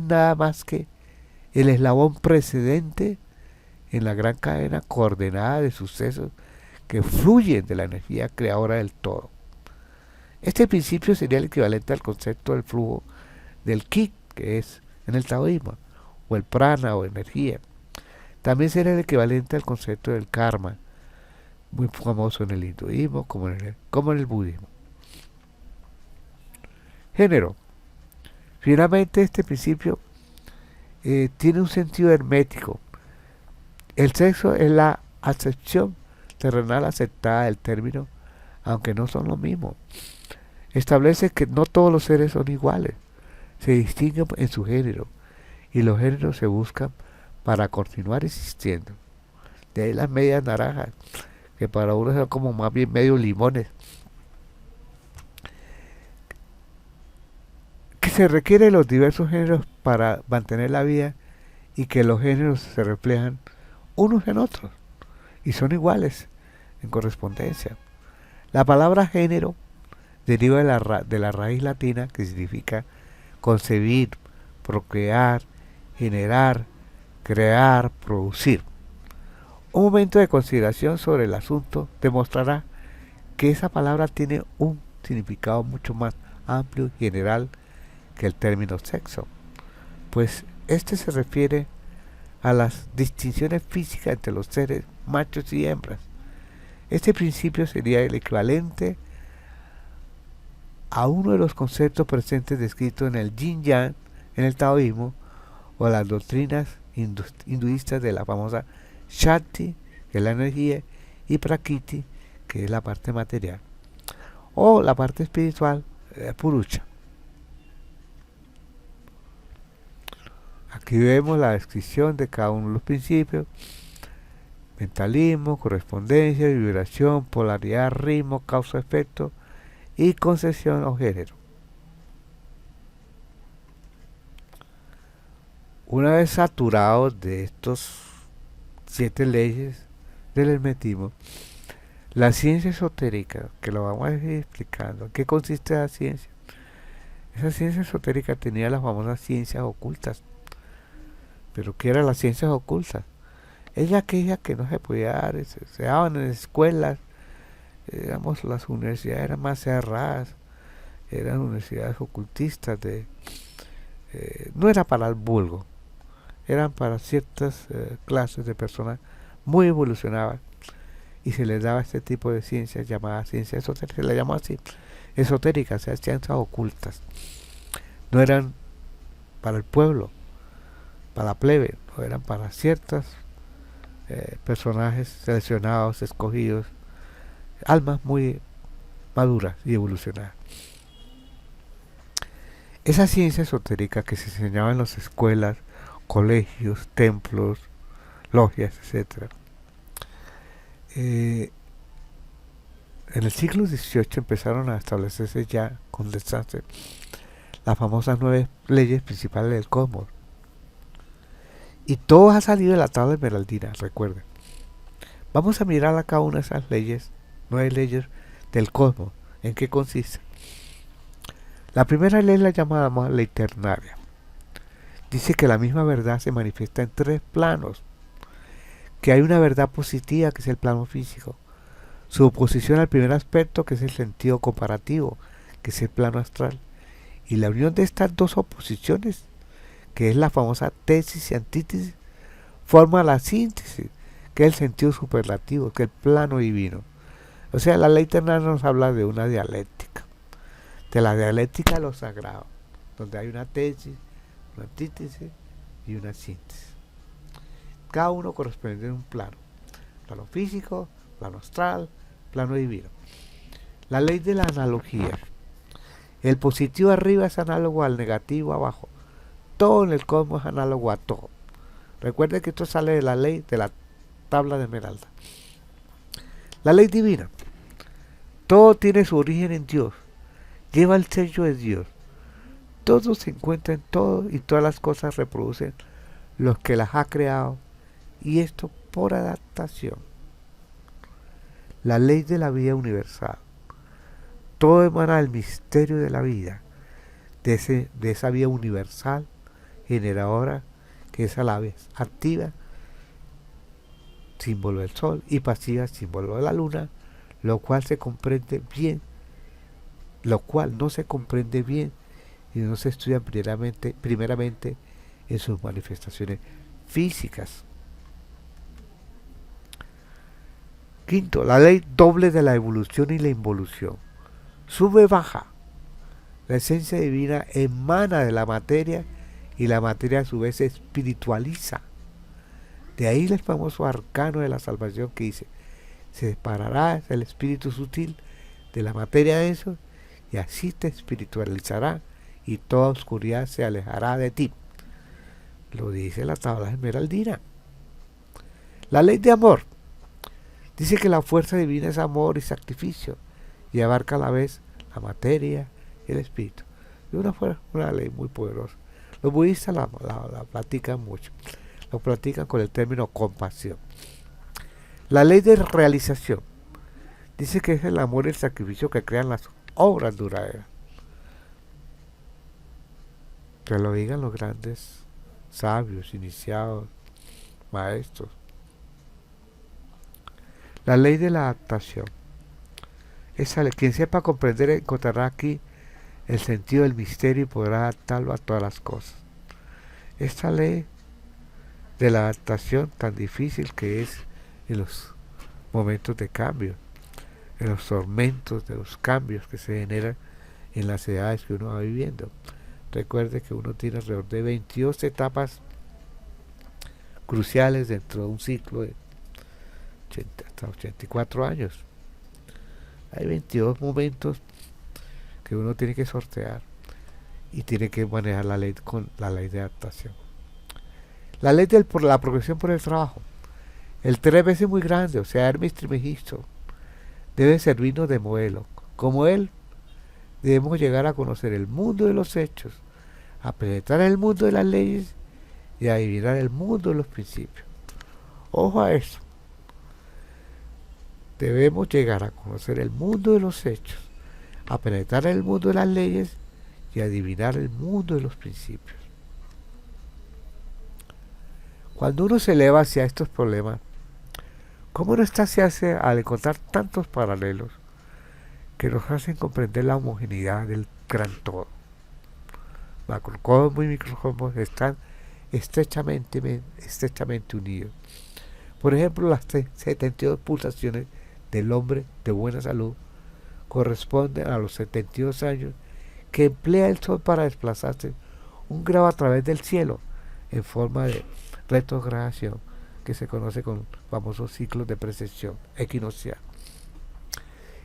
nada más que el eslabón precedente en la gran cadena coordenada de sucesos que fluyen de la energía creadora del todo. Este principio sería el equivalente al concepto del flujo del ki, que es en el taoísmo, o el prana o energía. También sería el equivalente al concepto del karma, muy famoso en el hinduismo como en el budismo. Género. Finalmente, este principio tiene un sentido hermético. El sexo es la acepción terrenal aceptada del término, aunque no son lo mismo. Establece que no todos los seres son iguales, se distinguen en su género, y los géneros se buscan para continuar existiendo. De ahí las medias naranjas, que para uno son como más bien medio limones. Que se requiere los diversos géneros para mantener la vida y que los géneros se reflejan unos en otros y son iguales en correspondencia. La palabra género deriva de la raíz latina que significa concebir, procrear, generar, crear, producir. Un momento de consideración sobre el asunto demostrará que esa palabra tiene un significado mucho más amplio y general que el término sexo, pues este se refiere a las distinciones físicas entre los seres machos y hembras. Este principio sería el equivalente a uno de los conceptos presentes descritos en el Yin Yang, en el taoísmo, o las doctrinas hinduistas de la famosa Shakti, que es la energía, y Prakriti, que es la parte material, o la parte espiritual, Purusha. Aquí vemos la descripción de cada uno de los principios: mentalismo, correspondencia, vibración, polaridad, ritmo, causa-efecto y concesión o género. Una vez saturados de estos 7 leyes del hermetismo, la ciencia esotérica, que lo vamos a ir explicando, ¿en qué consiste la ciencia? Esa ciencia esotérica tenía las famosas ciencias ocultas. ¿Pero qué eran las ciencias ocultas? Es aquella que no se podía dar, se daban en escuelas, digamos, las universidades eran más cerradas, eran universidades ocultistas, no era para el vulgo, eran para ciertas clases de personas muy evolucionadas, y se les daba este tipo de ciencias llamadas ciencia esotérica, se la llamó así, esotéricas, o sea, ciencias ocultas. No eran para el pueblo, para la plebe, no eran para ciertos personajes seleccionados, escogidos, almas muy maduras y evolucionadas. Esa ciencia esotérica que se enseñaba en las escuelas, colegios, templos, logias, etc. En el siglo XVIII empezaron a establecerse ya con desastre las famosas 9 leyes principales del cosmos. Y todo ha salido de la tabla esmeraldina, recuerden. Vamos a mirar a cada una de esas leyes, 9 leyes del cosmos. ¿En qué consiste? La primera ley la llamamos ley ternaria. Dice que la misma verdad se manifiesta en 3 planos. Que hay una verdad positiva, que es el plano físico. Su oposición al primer aspecto, que es el sentido comparativo, que es el plano astral. Y la unión de estas dos oposiciones, que es la famosa tesis y antítesis, forma la síntesis, que es el sentido superlativo, que es el plano divino. O sea, la ley ternaria nos habla de una dialéctica, de la dialéctica de lo sagrado, donde hay una tesis, una antítesis y una síntesis. Cada uno corresponde a un plano físico, plano astral, plano divino. La ley de la analogía. El positivo arriba es análogo al negativo abajo. Todo en el cosmos es análogo a todo. Recuerden que esto sale de la ley de la tabla de Esmeralda. La ley divina. Todo tiene su origen en Dios. Lleva el sello de Dios. Todo se encuentra en todo y todas las cosas reproducen los que las ha creado. Y esto por adaptación. La ley de la vida universal. Todo emana del misterio de la vida, de esa vida universal, generadora, que es a la vez activa, símbolo del sol, y pasiva, símbolo de la luna, lo cual se comprende bien, lo cual no se comprende bien y no se estudia primeramente en sus manifestaciones físicas. Quinto, la ley doble de la evolución y la involución. Sube, baja. La esencia divina emana de la materia y la materia a su vez se espiritualiza. De ahí el famoso arcano de la salvación que dice: Se separará el espíritu sutil de la materia densa y así te espiritualizará y toda oscuridad se alejará de ti. Lo dice la tabla esmeraldina. La ley de amor dice que la fuerza divina es amor y sacrificio y abarca a la vez la materia y el espíritu. Es una ley muy poderosa. Los budistas la platican mucho. Lo platican con el término compasión. La ley de realización dice que es el amor y el sacrificio que crean las obras duraderas. Que lo digan los grandes sabios, iniciados, maestros. La ley de la adaptación. Quien sepa comprender encontrará aquí el sentido del misterio y podrá adaptarlo a todas las cosas. Esta ley de la adaptación tan difícil que es en los momentos de cambio, en los tormentos de los cambios que se generan en las edades que uno va viviendo. Recuerde que uno tiene alrededor de 22 etapas cruciales dentro de un ciclo de hasta 84 años. Hay 22 momentos que uno tiene que sortear y tiene que manejar la ley con la ley de adaptación. La ley de la progresión por el trabajo. El 3 veces muy grande, o sea, Hermes Trismegisto, debe servirnos de modelo. Como él, debemos llegar a conocer el mundo de los hechos, a penetrar el mundo de las leyes y a adivinar el mundo de los principios. Ojo a eso. Debemos llegar a conocer el mundo de los hechos, a penetrar el mundo de las leyes y a adivinar el mundo de los principios. Cuando uno se eleva hacia estos problemas, ¿cómo no está se hace al encontrar tantos paralelos que nos hacen comprender la homogeneidad del gran todo? Macrocosmos y microcosmos están estrechamente unidos. Por ejemplo, las 72 pulsaciones del hombre de buena salud corresponden a los 72 años que emplea el Sol para desplazarse un grado a través del cielo en forma de retrogradación que se conoce con famosos ciclos de precesión equinoccial.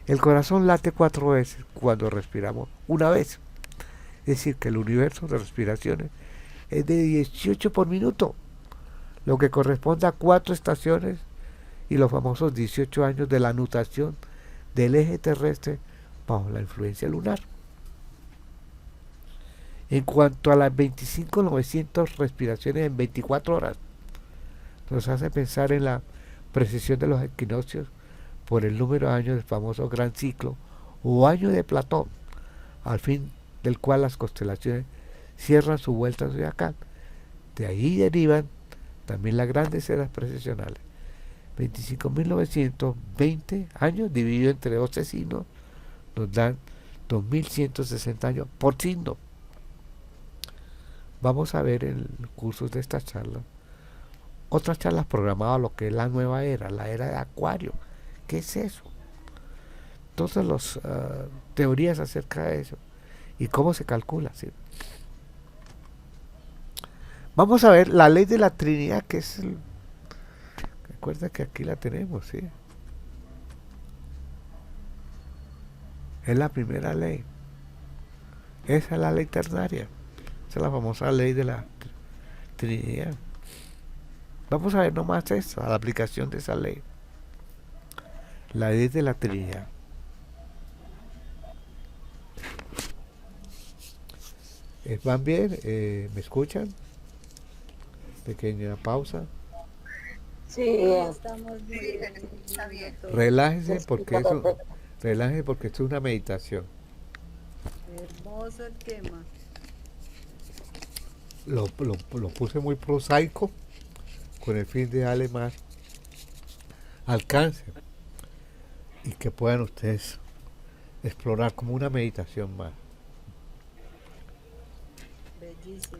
El corazón late 4 veces cuando respiramos una vez. Es decir, que el universo de respiraciones es de 18 por minuto, lo que corresponde a 4 estaciones y los famosos 18 años de la nutación del eje terrestre bajo la influencia lunar. En cuanto a las 25.900 respiraciones en 24 horas, nos hace pensar en la precesión de los equinoccios por el número de años del famoso gran ciclo o año de Platón, al fin del cual las constelaciones cierran su vuelta zodiacal. De ahí derivan también las grandes eras precesionales. 25.920 años dividido entre 12 signos nos dan 2.160 años por signo. Vamos a ver en el curso de esta charla otras charlas programadas a lo que es la nueva era, la era de Acuario. ¿Qué es eso? Todas las teorías acerca de eso y cómo se calcula, ¿sí? Vamos a ver la ley de la Trinidad, que es recuerda que aquí la tenemos, ¿sí? Es la primera ley. Esa es la ley ternaria. Esa es la famosa ley de la Trinidad. Vamos a ver nomás esto, a la aplicación de esa ley. La ley de la Trinidad. ¿Van bien? ¿Me escuchan? Pequeña pausa. Sí, estamos bien. Está bien. Relájese porque esto es una meditación. Hermoso el tema. Lo puse muy prosaico con el fin de darle más alcance y que puedan ustedes explorar como una meditación más. Bellísimo.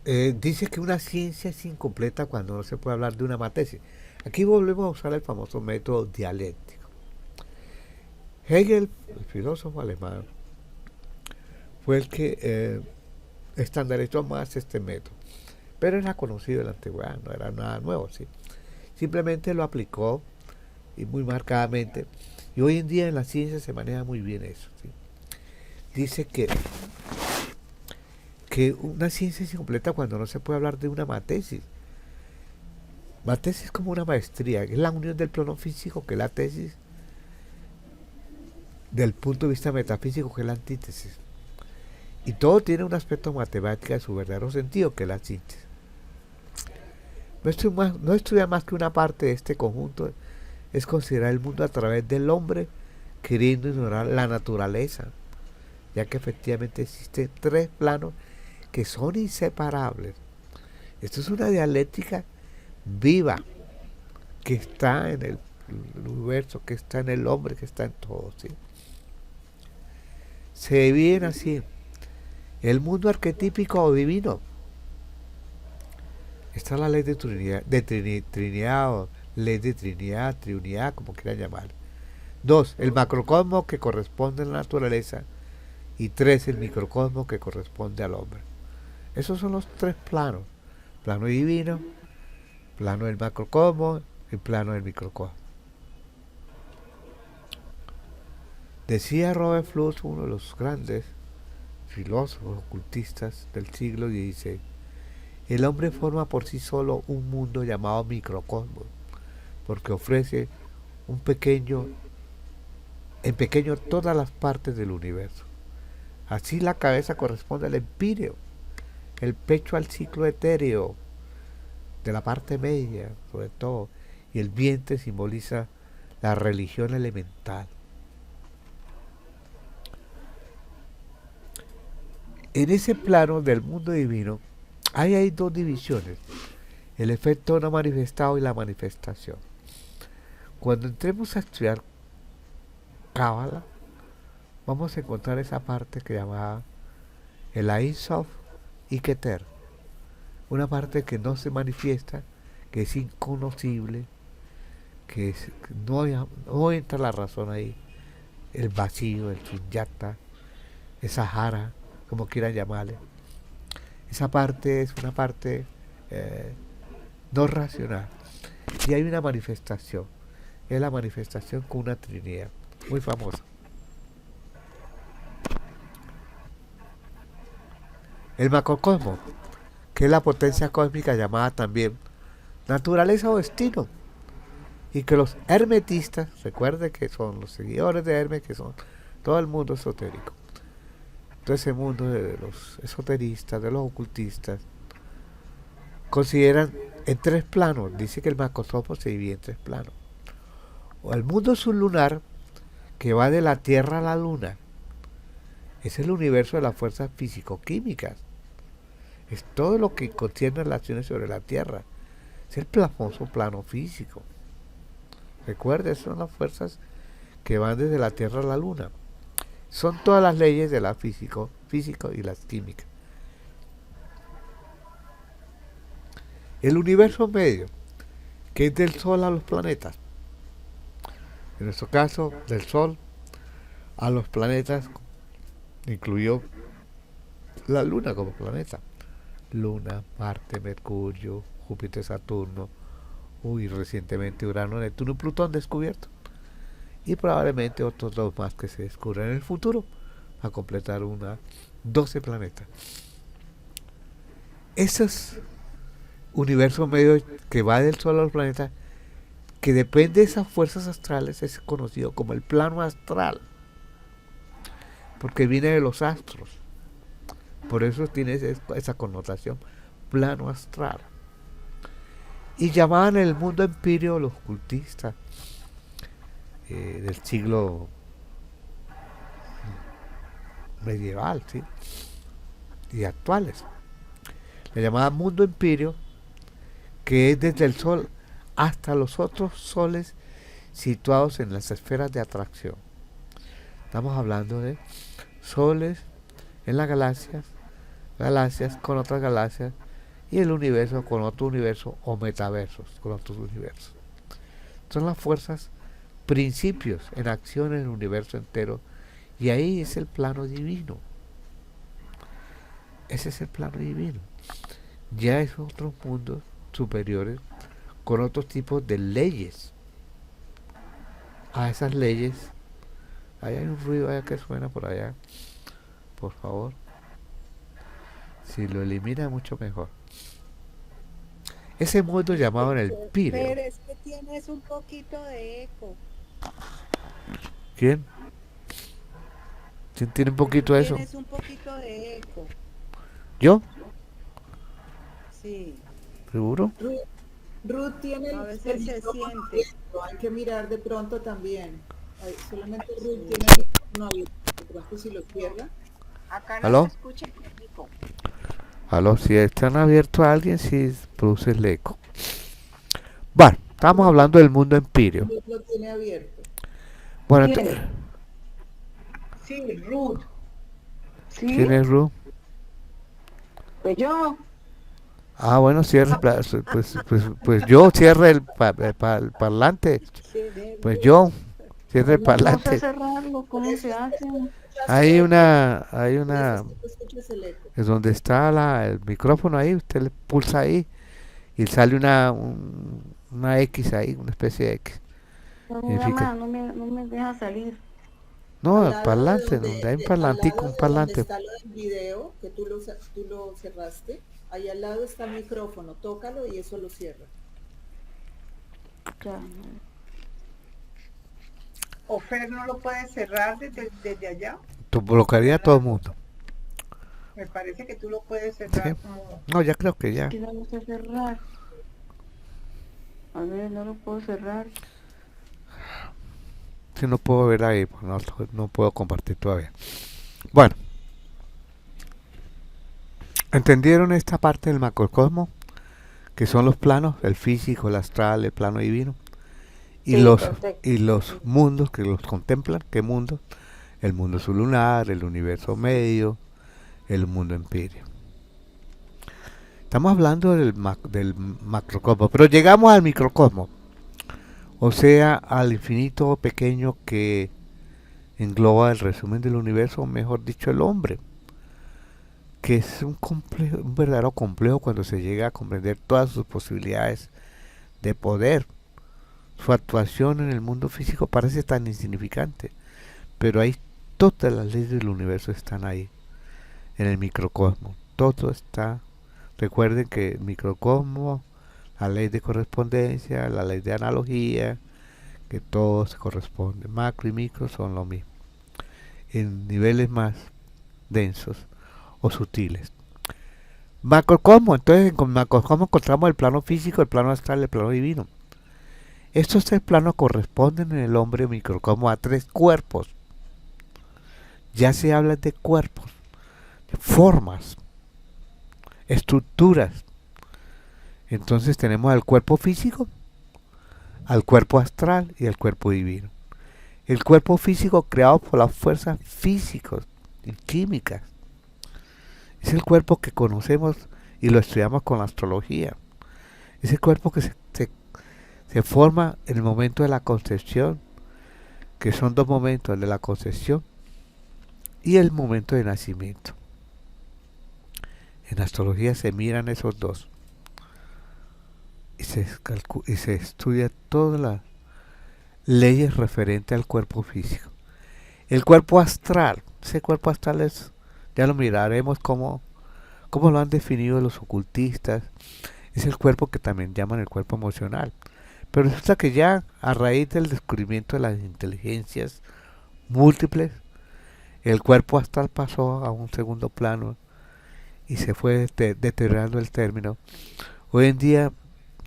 Dice que una ciencia es incompleta cuando no se puede hablar de una materia. Aquí volvemos a usar el famoso método dialéctico. Hegel, el filósofo alemán, fue el que estandarizó más este método, pero era conocido en la antigüedad, no era nada nuevo, ¿sí? Simplemente lo aplicó y muy marcadamente. Y hoy en día en la ciencia se maneja muy bien eso, ¿sí? Dice que una ciencia es incompleta cuando no se puede hablar de una matesis. La tesis es como una maestría, es la unión del plano físico, que es la tesis, del punto de vista metafísico, que es la antítesis. Y todo tiene un aspecto matemático de su verdadero sentido, que es la síntesis. No estudia más que una parte de este conjunto, es considerar el mundo a través del hombre, queriendo ignorar la naturaleza, ya que efectivamente existen tres planos que son inseparables. Esto es una dialéctica viva, que está en el universo, que está en el hombre, que está en todo, ¿sí? Se dividen así: el mundo arquetípico o divino. Esta es la ley de Trinidad, Trinidad o ley de Trinidad, Triunidad, como quieran llamar. 2, el macrocosmo, que corresponde a la naturaleza. Y 3, el microcosmo, que corresponde al hombre. Esos son los tres planos: plano divino, plano del macrocosmo y plano del microcosmo. Decía Robert Fludd, uno de los grandes filósofos ocultistas del siglo XVI, el hombre forma por sí solo un mundo llamado microcosmos, porque ofrece en pequeño todas las partes del universo. Así la cabeza corresponde al empíreo, el pecho al ciclo etéreo de la parte media, sobre todo, y el vientre simboliza la religión elemental. En ese plano del mundo divino hay dos divisiones: el efecto no manifestado y la manifestación. Cuando entremos a estudiar Cábala, vamos a encontrar esa parte que llamaba el Ein Sof y Keter, una parte que no se manifiesta, que es inconocible, que no entra la razón ahí, el vacío, el sunyata, esa jara, como quieran llamarle. Esa parte es una parte no racional. Y hay una manifestación, es la manifestación con una trinidad muy famosa. El macrocosmo, que es la potencia cósmica llamada también naturaleza o destino, y que los hermetistas, recuerde que son los seguidores de Hermes, que son todo el mundo esotérico, todo ese mundo de los esoteristas, de los ocultistas, consideran en tres planos. Dice que el macrocosmo se divide en tres planos: o el mundo sublunar, que va de la Tierra a la Luna, es el universo de las fuerzas físico-químicas, es todo lo que contiene relaciones sobre la Tierra, es el famoso plano físico. Recuerde, son las fuerzas que van desde la Tierra a la Luna, son todas las leyes de la físico y las químicas. El universo medio, que es del Sol a los planetas, en nuestro caso del Sol a los planetas, incluyó la Luna como planeta: Luna, Marte, Mercurio, Júpiter, Saturno, recientemente Urano, Neptuno y Plutón descubierto, y probablemente otros dos más que se descubran en el futuro, a completar 12 planetas. Ese es universo medio que va del Sol a los planetas, que depende de esas fuerzas astrales, es conocido como el plano astral, porque viene de los astros. Por eso tiene esa connotación, plano astral. Y llamaban el mundo empirio los ocultistas del siglo medieval, ¿sí?, y actuales. Le llamaban mundo empirio, que es desde el Sol hasta los otros soles situados en las esferas de atracción. Estamos hablando de soles en las galaxias con otras galaxias, y el universo con otro universo, o metaversos con otros universos. Son las fuerzas, principios en acción en el universo entero, y ahí es el plano divino. Ese es el plano divino. Ya es otros mundos superiores con otros tipos de leyes. a esas leyes. Ahí hay un ruido allá que suena por allá. Por favor. Si lo elimina mucho mejor. Ese mundo llamado en el Píreo. Pero es que tienes un poquito de eco. ¿Quién? ¿Quién tiene un poquito de eso? Tienes un poquito de eco. ¿Yo? Sí. ¿Seguro? Ruth tiene A veces se micrófono siente. abierto, hay que mirar de pronto también. Solamente Ruth Sí. tiene el micrófono abierto, de pronto si lo cierra. Acá no ¿Aló? se escucha el eco. Aló, si están abiertos a alguien, si produce el eco. Bueno, estamos hablando del mundo empirio. Ruth lo tiene abierto. Bueno, ¿Quién? Sí, Ruth. ¿quién es Ru? Pues yo. Ah, bueno, cierre, pues yo cierre el parlante. Pues yo cierre el No sé parlante. cerrarlo, ¿cómo se hace? Hay una, Necesito que escuches el eco. es donde está el micrófono ahí, usted le pulsa ahí y sale una X ahí, una especie de X. Significa- No me deja salir. No, Al el lado parlante, de donde hay un al parlantico, lado un de parlante. donde está lo del video, que tú lo cerraste, ahí al lado está el micrófono, tócalo y eso lo cierra. Ya. ¿O Fer no lo puede cerrar desde allá? Tú bloquearía a todo el mundo. Me parece que tú lo puedes cerrar como... No, ya creo que ya. Que no lo sé cerrar. A ver, no lo puedo cerrar. Si no puedo ver ahí, pues no puedo compartir todavía. Bueno, ¿entendieron esta parte del macrocosmo? Que son los planos, el físico, el astral, el plano divino. Y Sí, los perfecto. y los mundos que los contemplan. ¿Qué mundos? El mundo sublunar, el universo medio, el mundo empirio. Estamos hablando del macrocosmo, pero llegamos al microcosmo. O sea, al infinito pequeño que engloba el resumen del universo, o mejor dicho, el hombre. Que es un verdadero complejo cuando se llega a comprender todas sus posibilidades de poder. Su actuación en el mundo físico parece tan insignificante, pero ahí todas las leyes del universo están ahí, en el microcosmo. Todo está. Recuerden que el microcosmo, la ley de correspondencia, la ley de analogía, que todo se corresponde. Macro y micro son lo mismo, en niveles más densos o sutiles. Macrocosmo, entonces en macrocosmo encontramos el plano físico, el plano astral, el plano divino. Estos tres planos corresponden en el hombre microcosmo a tres cuerpos. Ya se habla de cuerpos, de formas, estructuras. Entonces tenemos al cuerpo físico, al cuerpo astral y al cuerpo divino. El cuerpo físico creado por las fuerzas físicas y químicas. Es el cuerpo que conocemos y lo estudiamos con la astrología. Es el cuerpo que se forma en el momento de la concepción, que son dos momentos, el de la concepción y el momento de nacimiento. En la astrología se miran esos dos y se estudia todas las leyes referentes al cuerpo físico. El cuerpo astral, ese cuerpo astral ya lo miraremos cómo lo han definido los ocultistas. Es el cuerpo que también llaman el cuerpo emocional. Pero resulta que ya a raíz del descubrimiento de las inteligencias múltiples, el cuerpo astral pasó a un segundo plano y se fue deteriorando el término. Hoy en día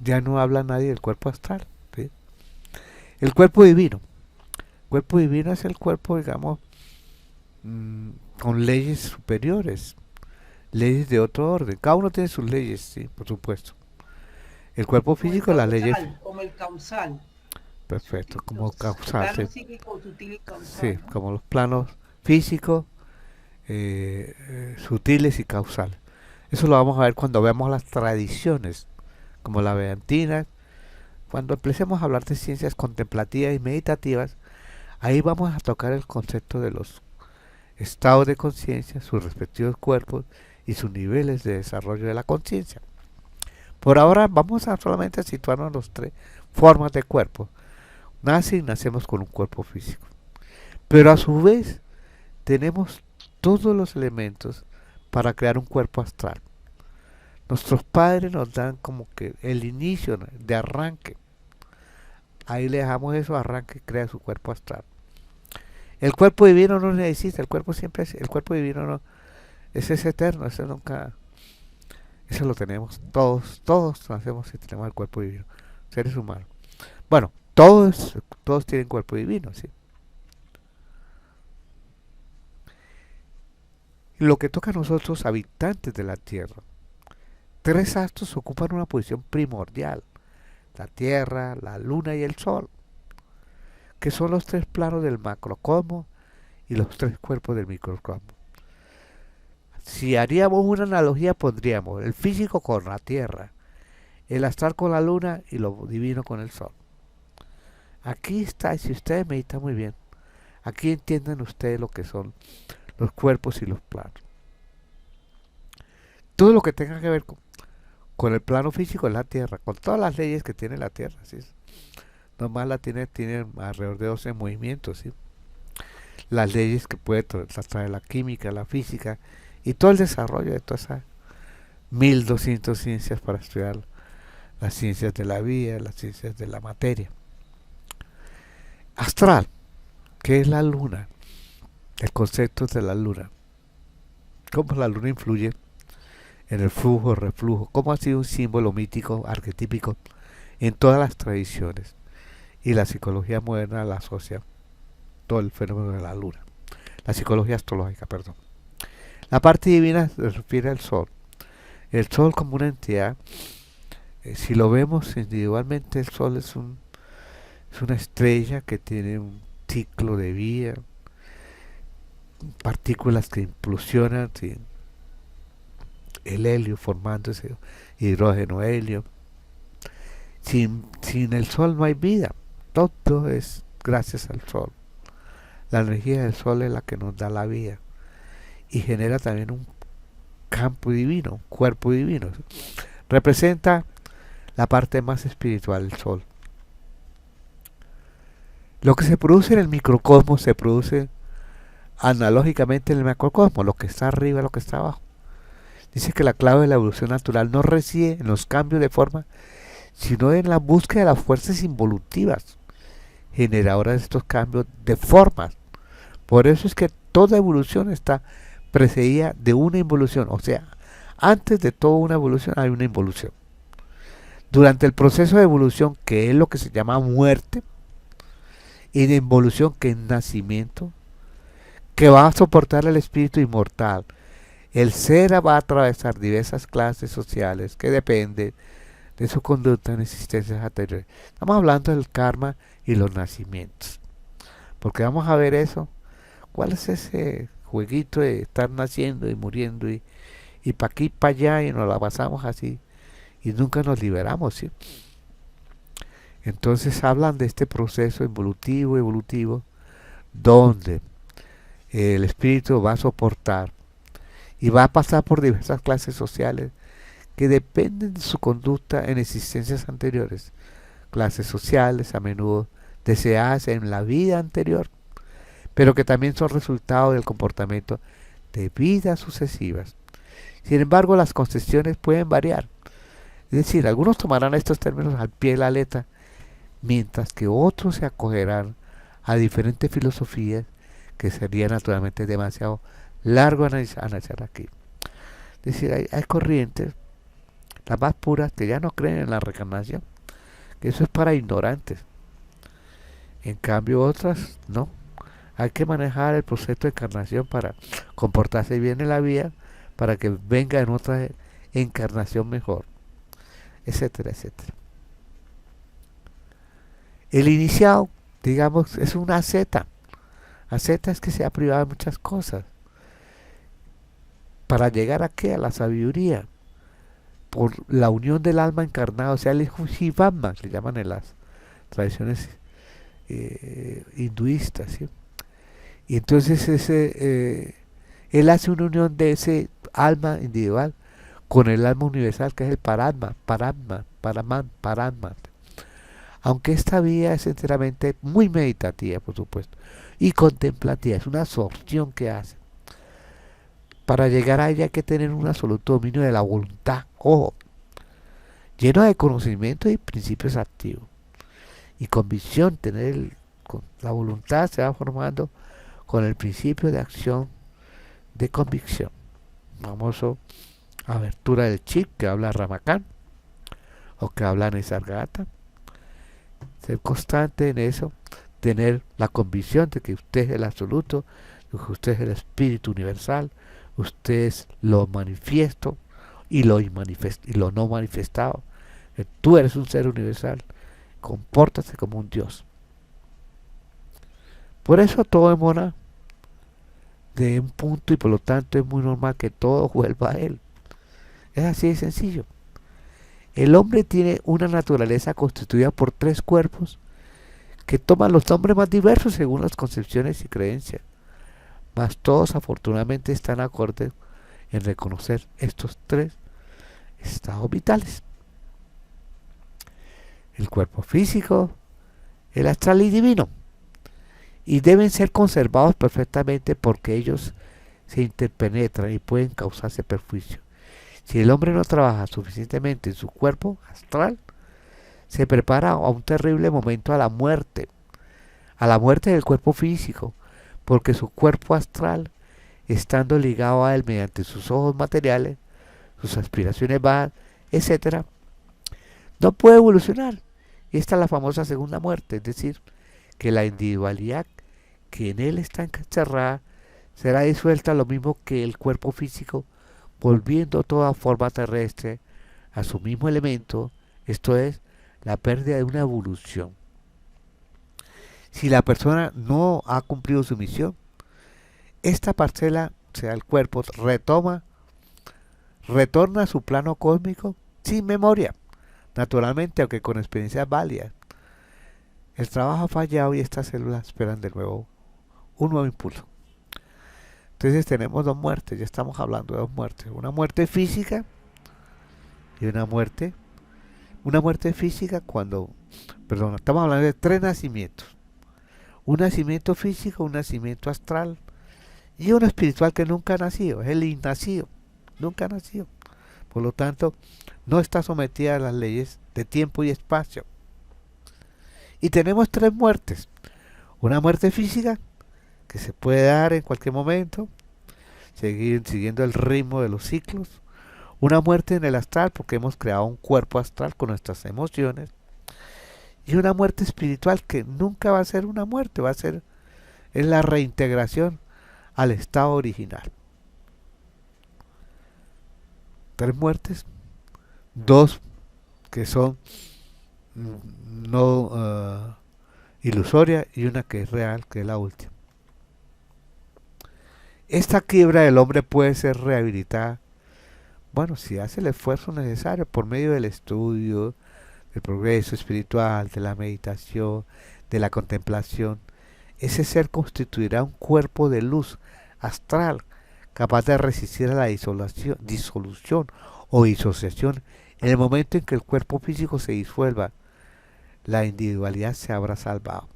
ya no habla nadie del cuerpo astral, ¿sí? El cuerpo divino. El cuerpo divino es el cuerpo, digamos, con leyes superiores, leyes de otro orden. Cada uno tiene sus leyes, sí, por supuesto. El cuerpo físico, las leyes. Como el causal. Perfecto, como causal. Plano Sí, psíquico, sutil y causal. sí, ¿no? como los planos físicos, sutiles y causales. Eso lo vamos a ver cuando veamos las tradiciones, como la vedantina. Cuando empecemos a hablar de ciencias contemplativas y meditativas, ahí vamos a tocar el concepto de los estados de conciencia, sus respectivos cuerpos y sus niveles de desarrollo de la conciencia. Por ahora vamos a solamente situarnos en los tres formas de cuerpo. nace y nacemos con un cuerpo físico. Pero a su vez tenemos todos los elementos para crear un cuerpo astral. Nuestros padres nos dan como que el inicio de arranque. Ahí le dejamos eso, arranque y crea su cuerpo astral. El cuerpo divino no necesita, el cuerpo siempre es, el cuerpo divino no, ese es eterno, ese nunca, eso lo tenemos todos nacemos y tenemos el cuerpo divino, seres humanos. Bueno, todos tienen cuerpo divino, ¿sí? Lo que toca a nosotros, habitantes de la Tierra, tres astros ocupan una posición primordial: la Tierra, la Luna y el Sol, que son los tres planos del macrocosmos y los tres cuerpos del microcosmos. Si haríamos una analogía, pondríamos el físico con la Tierra, el astral con la Luna y lo divino con el Sol. Aquí está, y si ustedes meditan muy bien, aquí entienden ustedes lo que son los cuerpos y los planos. Todo lo que tenga que ver con el plano físico es la Tierra, con todas las leyes que tiene la Tierra, ¿sí? Nomás la tiene alrededor de 12 movimientos, ¿sí? Las leyes que puede traer la química, la física y todo el desarrollo de todas esas 1200 ciencias para estudiar las ciencias de la vida, las ciencias de la materia. Astral, que es la luna, el concepto de la luna, cómo la luna influye en el flujo, reflujo, cómo ha sido un símbolo mítico, arquetípico en todas las tradiciones, y la psicología moderna la asocia todo el fenómeno de la luna, la psicología astrológica, perdón. La parte divina se refiere al sol. El sol como una entidad, si lo vemos individualmente, el sol es una estrella que tiene un ciclo de vida, partículas que implosionan, ¿sí? El helio formando ese hidrógeno helio. Sin el sol no hay vida, todo es gracias al sol. La energía del sol es la que nos da la vida y genera también un campo divino, un cuerpo divino. Representa la parte más espiritual del sol. Lo que se produce en el microcosmos se produce analógicamente en el macrocosmos, lo que está arriba, lo que está abajo. Dice que la clave de la evolución natural no reside en los cambios de forma, sino en la búsqueda de las fuerzas involutivas, generadoras de estos cambios de formas. Por eso es que toda evolución está precedida de una involución, o sea, antes de toda una evolución hay una involución. Durante el proceso de evolución, que es lo que se llama muerte, y de involución, que es nacimiento, que va a soportar el espíritu inmortal, el ser va a atravesar diversas clases sociales que dependen de su conducta en existencias anteriores. Estamos hablando del karma y los nacimientos, porque vamos a ver eso. ¿Cuál es ese jueguito de estar naciendo y muriendo y para aquí y para allá, y nos la pasamos así y nunca nos liberamos, ¿sí? Entonces hablan de este proceso evolutivo, donde el espíritu va a soportar y va a pasar por diversas clases sociales que dependen de su conducta en existencias anteriores, clases sociales a menudo deseadas en la vida anterior, pero que también son resultado del comportamiento de vidas sucesivas. Sin embargo, las concesiones pueden variar, es decir, algunos tomarán estos términos al pie de la letra, mientras que otros se acogerán a diferentes filosofías que sería naturalmente demasiado largo analizar aquí. Es decir, hay corrientes, las más puras, que ya no creen en la reencarnación, que eso es para ignorantes. En cambio otras, no. Hay que manejar el proceso de encarnación para comportarse bien en la vida, para que venga en otra encarnación mejor, etcétera, etcétera. El iniciado, digamos, es una asceta. Asceta es que se ha privado de muchas cosas para llegar a ¿qué? A la sabiduría, por la unión del alma encarnada, o sea, el Jivama, se llaman en las tradiciones hinduistas, ¿sí? Y entonces él hace una unión de ese alma individual con el alma universal, que es el Paramatma. Aunque esta vía es enteramente muy meditativa, por supuesto, y contemplativa, es una absorción que hace. Para llegar a ella hay que tener un absoluto dominio de la voluntad, ojo, lleno de conocimiento y principios activos. Y convicción, con la voluntad se va formando con el principio de acción de convicción. Famoso abertura del chip que habla Ramakant o que habla Nisargadatta. Ser constante en eso, tener la convicción de que usted es el absoluto, de que usted es el espíritu universal, usted es lo manifiesto y lo no manifestado. Que tú eres un ser universal, compórtate como un Dios. Por eso todo emana de un punto y por lo tanto es muy normal que todo vuelva a él. Es así de sencillo. El hombre tiene una naturaleza constituida por 3 cuerpos que toman los nombres más diversos según las concepciones y creencias, mas todos afortunadamente están acordes en reconocer estos 3 estados vitales: el cuerpo físico, el astral y divino, y deben ser conservados perfectamente porque ellos se interpenetran y pueden causarse perjuicio. Si el hombre no trabaja suficientemente en su cuerpo astral, se prepara a un terrible momento a la muerte del cuerpo físico, porque su cuerpo astral, estando ligado a él mediante sus ojos materiales, sus aspiraciones bajas, etc., no puede evolucionar. Y esta es la famosa segunda muerte, es decir, que la individualidad que en él está encerrada será disuelta lo mismo que el cuerpo físico, volviendo toda forma terrestre a su mismo elemento, esto es, la pérdida de una evolución. Si la persona no ha cumplido su misión, esta parcela, o sea, el cuerpo, retorna a su plano cósmico sin memoria, naturalmente, aunque con experiencias válidas. El trabajo ha fallado y estas células esperan de nuevo un nuevo impulso. Entonces tenemos 2 muertes, ya estamos hablando de 2 muertes, una muerte física y una muerte física estamos hablando de 3 nacimientos: un nacimiento físico, un nacimiento astral y uno espiritual que nunca ha nacido, es el innacido, nunca ha nacido, por lo tanto no está sometida a las leyes de tiempo y espacio. Y tenemos 3 muertes: una muerte física que se puede dar en cualquier momento, siguiendo el ritmo de los ciclos; una muerte en el astral, porque hemos creado un cuerpo astral con nuestras emociones; y una muerte espiritual que nunca va a ser una muerte, es la reintegración al estado original. 3 muertes, 2 que son no ilusorias y una que es real, que es la última. Esta quiebra del hombre puede ser rehabilitada, bueno, si hace el esfuerzo necesario por medio del estudio, del progreso espiritual, de la meditación, de la contemplación. Ese ser constituirá un cuerpo de luz astral capaz de resistir a la disolución o disociación. En el momento en que el cuerpo físico se disuelva, la individualidad se habrá salvado.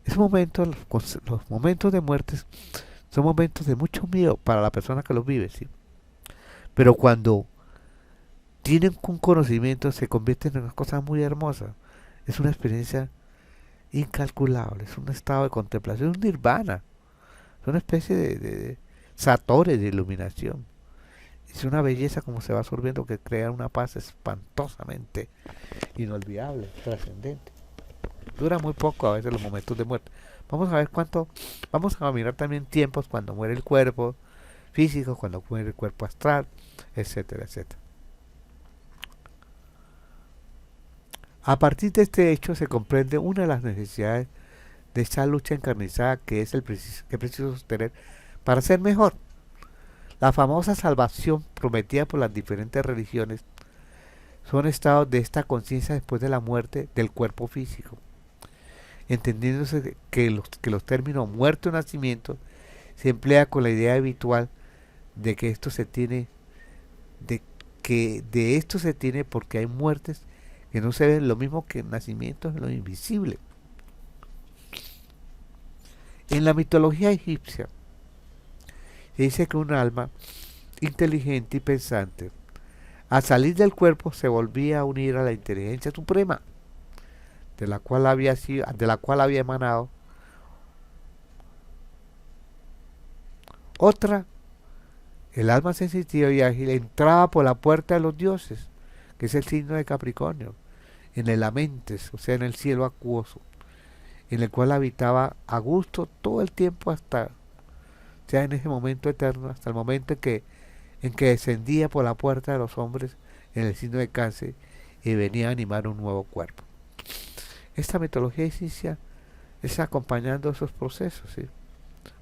Los momentos de muerte son momentos de mucho miedo para la persona que los vive, ¿sí? Pero cuando tienen un conocimiento se convierten en una cosa muy hermosa. Es una experiencia incalculable, es un estado de contemplación, un nirvana, es una especie de satori, de iluminación. Es una belleza como se va absorbiendo que crea una paz espantosamente inolvidable, trascendente. Dura muy poco a veces los momentos de muerte. Vamos a mirar también tiempos cuando muere el cuerpo físico, cuando muere el cuerpo astral, etcétera, etcétera. A partir de este hecho se comprende una de las necesidades de esta lucha encarnizada que es que preciso sostener para ser mejor. La famosa salvación prometida por las diferentes religiones son estados de esta conciencia después de la muerte del cuerpo físico, entendiéndose que los términos muerte o nacimiento se emplea con la idea habitual de que de esto se tiene porque hay muertes que no se ve lo mismo que el nacimiento en lo invisible. En la mitología egipcia se dice que un alma inteligente y pensante al salir del cuerpo se volvía a unir a la inteligencia suprema de la cual había emanado otra. El alma sensitiva y ágil entraba por la puerta de los dioses, que es el signo de Capricornio, en el Amentes, o sea, en el cielo acuoso, en el cual habitaba a gusto todo el tiempo hasta, o sea, en ese momento eterno, hasta el momento en que descendía por la puerta de los hombres en el signo de Cáncer y venía a animar un nuevo cuerpo. Esta mitología egipcia es acompañando esos procesos, ¿sí?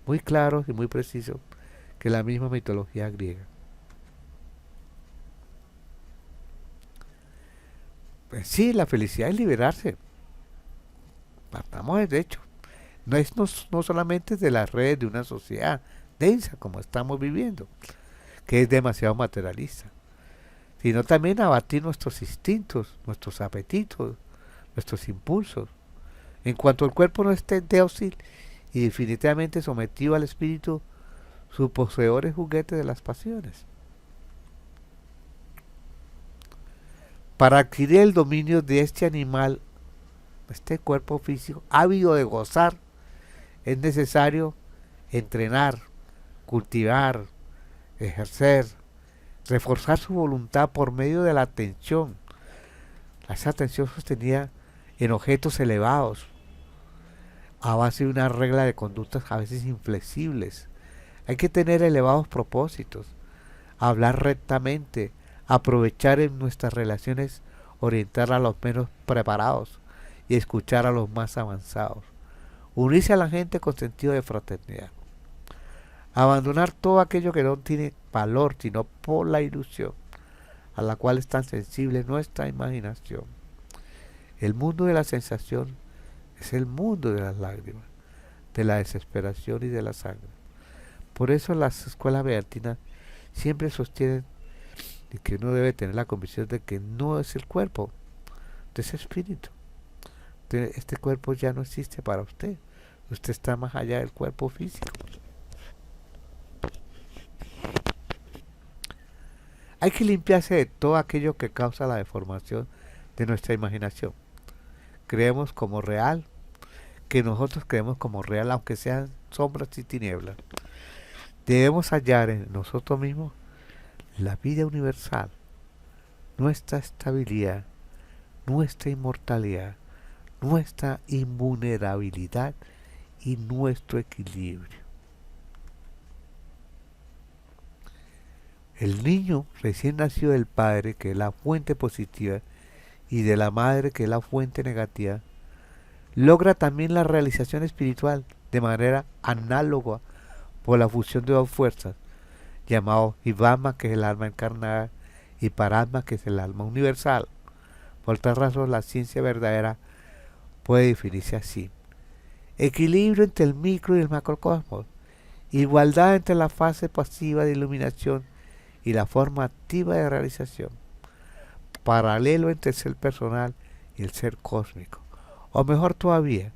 Muy claros y muy precisos que la misma mitología griega. Pues sí, la felicidad es liberarse. Partamos de hecho. No solamente de las redes de una sociedad densa como estamos viviendo, que es demasiado materialista, sino también abatir nuestros instintos, nuestros apetitos, nuestros impulsos. En cuanto el cuerpo no esté dócil y definitivamente sometido al espíritu, su poseedor es juguete de las pasiones. Para adquirir el dominio de este animal, este cuerpo físico, ávido de gozar, es necesario entrenar, cultivar, ejercer, reforzar su voluntad por medio de la atención. Esa atención sostenida en objetos elevados, a base de una regla de conductas a veces inflexibles. Hay que tener elevados propósitos, hablar rectamente, aprovechar en nuestras relaciones, orientar a los menos preparados y escuchar a los más avanzados. Unirse a la gente con sentido de fraternidad. Abandonar todo aquello que no tiene valor, sino por la ilusión, a la cual es tan sensible nuestra imaginación. El mundo de la sensación es el mundo de las lágrimas, de la desesperación y de la sangre. Por eso las escuelas beatinas siempre sostienen que uno debe tener la convicción de que no es el cuerpo, es espíritu. Este cuerpo ya no existe para usted. Usted está más allá del cuerpo físico. Hay que limpiarse de todo aquello que causa la deformación de nuestra imaginación. Creemos como real, que nosotros creemos como real, aunque sean sombras y tinieblas. Debemos hallar en nosotros mismos la vida universal, nuestra estabilidad, nuestra inmortalidad, nuestra invulnerabilidad y nuestro equilibrio. El niño recién nacido del padre, que es la fuente positiva, y de la madre, que es la fuente negativa, logra también la realización espiritual de manera análoga por la fusión de dos fuerzas, llamado Ivama, que es el alma encarnada, y Paratma, que es el alma universal. Por tal razón, la ciencia verdadera puede definirse así: equilibrio entre el micro y el macrocosmos, igualdad entre la fase pasiva de iluminación y la forma activa de realización, paralelo entre el ser personal y el ser cósmico, o mejor todavía,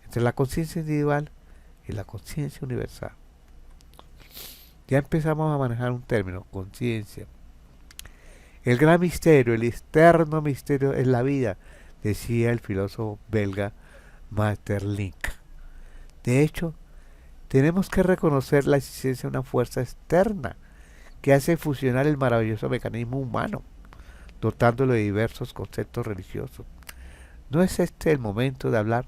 entre la conciencia individual y la conciencia universal. Ya empezamos a manejar un término, conciencia. El gran misterio, el externo misterio es la vida, decía el filósofo belga Maeterlinck. De hecho, tenemos que reconocer la existencia de una fuerza externa que hace funcionar el maravilloso mecanismo humano, dotándolo de diversos conceptos religiosos. No es este el momento de hablar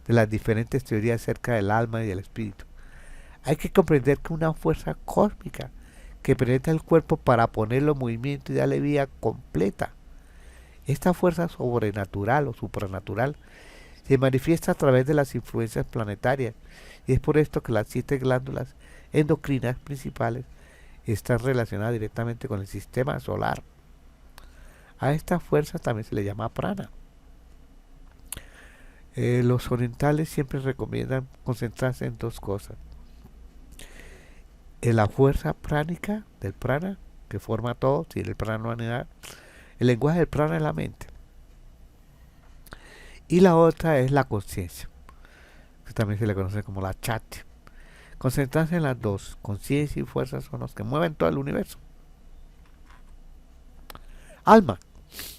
de las diferentes teorías acerca del alma y del espíritu. Hay que comprender que una fuerza cósmica que penetra el cuerpo para ponerlo en movimiento y darle vida completa. Esta fuerza sobrenatural o supranatural se manifiesta a través de las influencias planetarias, y es por esto que las 7 glándulas endocrinas principales están relacionadas directamente con el sistema solar. A esta fuerza también se le llama prana. Los orientales siempre recomiendan concentrarse en dos cosas: en la fuerza pránica del prana, que forma todo, sin el prana no hay nada. El lenguaje del prana es la mente. Y la otra es la conciencia, que también se le conoce como la chati. Concentrarse en las dos, conciencia y fuerza, son los que mueven todo el universo. Alma.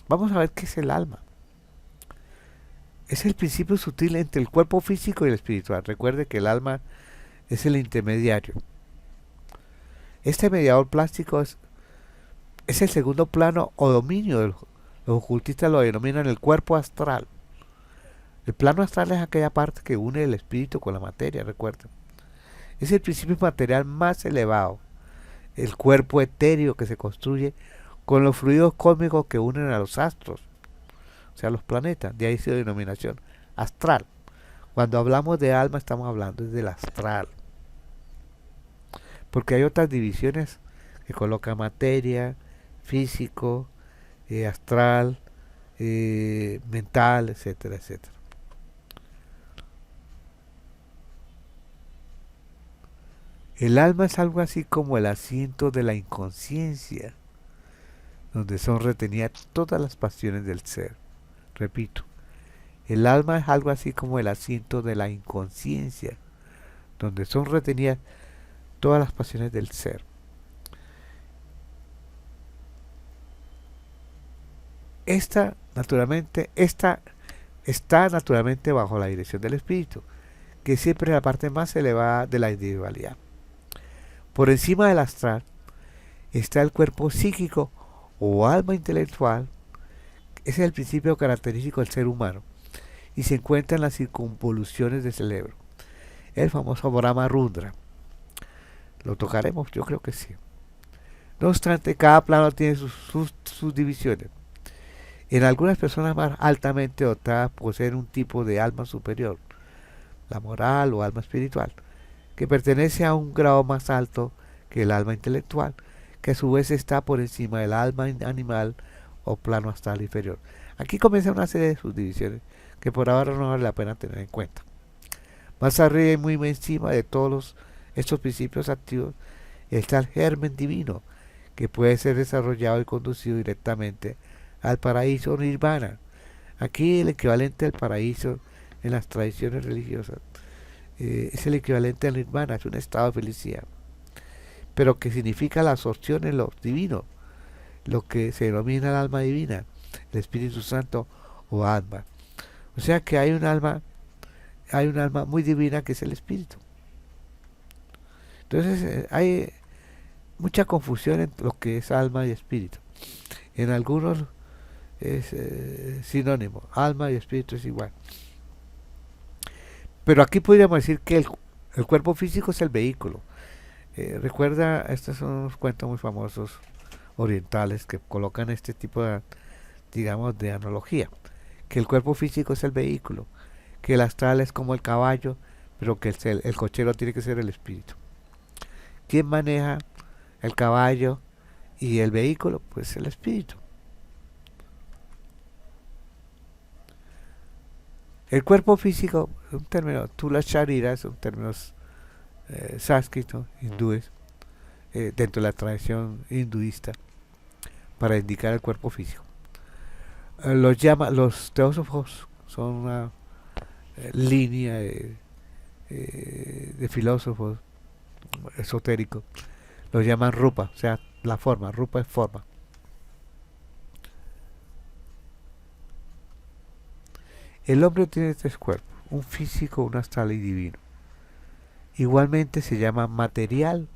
Vamos a ver qué es el alma. Es el principio sutil entre el cuerpo físico y el espiritual. Recuerde que el alma es el intermediario. Este mediador plástico es el segundo plano o dominio. Los ocultistas lo denominan el cuerpo astral. El plano astral es aquella parte que une el espíritu con la materia, recuerden. Es el principio material más elevado, el cuerpo etéreo que se construye con los fluidos cósmicos que unen a los astros, o sea, los planetas. De ahí su denominación astral. Cuando hablamos de alma estamos hablando del astral, porque hay otras divisiones que colocan materia, físico, astral, mental, etcétera, etcétera. El alma es algo así como el asiento de la inconsciencia, donde son retenidas todas las pasiones del ser. Repito, el alma es algo así como el asiento de la inconsciencia, donde son retenidas todas las pasiones del ser. Esta está naturalmente bajo la dirección del espíritu, que siempre es la parte más elevada de la individualidad. Por encima del astral está el cuerpo psíquico o alma intelectual. Ese es el principio característico del ser humano y se encuentra en las circunvoluciones del cerebro, el famoso Brahma Rudra. Lo tocaremos, yo creo que sí. No obstante, cada plano tiene sus divisiones. En algunas personas más altamente dotadas poseen un tipo de alma superior, la moral o alma espiritual, que pertenece a un grado más alto que el alma intelectual, que a su vez está por encima del alma animal o plano astral inferior. Aquí comienza una serie de subdivisiones que por ahora no vale la pena tener en cuenta. Más arriba y muy encima de todos estos principios activos está el germen divino, que puede ser desarrollado y conducido directamente al paraíso o nirvana. Aquí el equivalente al paraíso en las tradiciones religiosas es el equivalente al nirvana, es un estado de felicidad, pero que significa la absorción en lo divino, lo que se denomina el alma divina, el Espíritu Santo o alma. O sea que hay un alma muy divina que es el Espíritu. Entonces hay mucha confusión entre lo que es alma y espíritu. En algunos es sinónimo, alma y espíritu es igual. Pero aquí podríamos decir que el cuerpo físico es el vehículo. Recuerda, estos son unos cuentos muy famosos orientales que colocan este tipo de, digamos, de analogía, que el cuerpo físico es el vehículo, que el astral es como el caballo, pero que el cochero tiene que ser el espíritu. ¿Quién maneja el caballo y el vehículo? Pues el espíritu. El cuerpo físico, un término, Tula Sharira, son términos sánscritos, hindúes, dentro de la tradición hinduista, para indicar el cuerpo físico. Los teósofos son una línea de filósofos esotéricos, los llaman rupa, o sea, la forma, rupa es forma. El hombre tiene tres cuerpos, un físico, un astral y divino. Igualmente se llama material,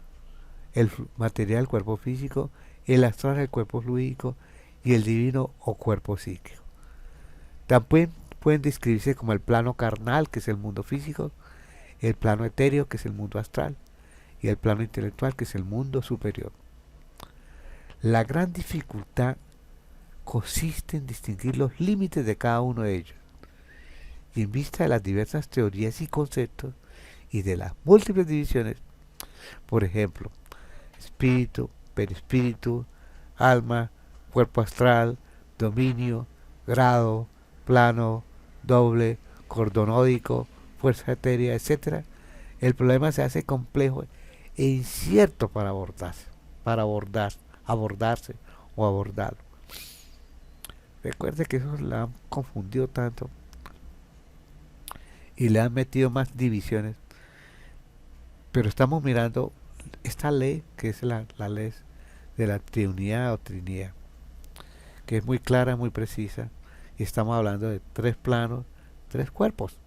el material, cuerpo físico, el astral, el cuerpo fluídico, y el divino o cuerpo psíquico. También pueden describirse como el plano carnal, que es el mundo físico, el plano etéreo, que es el mundo astral, y el plano intelectual, que es el mundo superior. La gran dificultad consiste en distinguir los límites de cada uno de ellos, y en vista de las diversas teorías y conceptos y de las múltiples divisiones, por ejemplo, espíritu, perispíritu, alma, cuerpo astral, dominio, grado, plano, doble, cordonódico, fuerza etérea, etc., el problema se hace complejo e incierto para abordarse o abordarlo. Recuerde que eso la han confundido tanto y le han metido más divisiones. Pero estamos mirando esta ley, que es la ley de la triunidad o trinidad, que es muy clara, muy precisa, y estamos hablando de 3 planos, 3 cuerpos.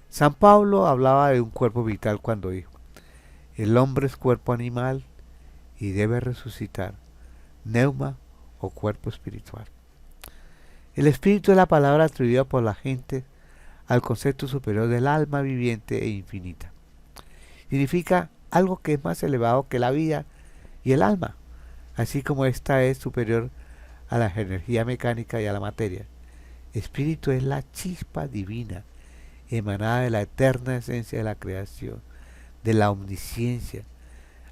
San Pablo hablaba de un cuerpo vital cuando dijo: el hombre es cuerpo animal y debe resucitar, neuma o cuerpo espiritual. El espíritu es la palabra atribuida por la gente al concepto superior del alma viviente e infinita. Significa algo que es más elevado que la vida y el alma, así como ésta es superior a la energía mecánica y a la materia. Espíritu es la chispa divina, emanada de la eterna esencia de la creación, de la omnisciencia,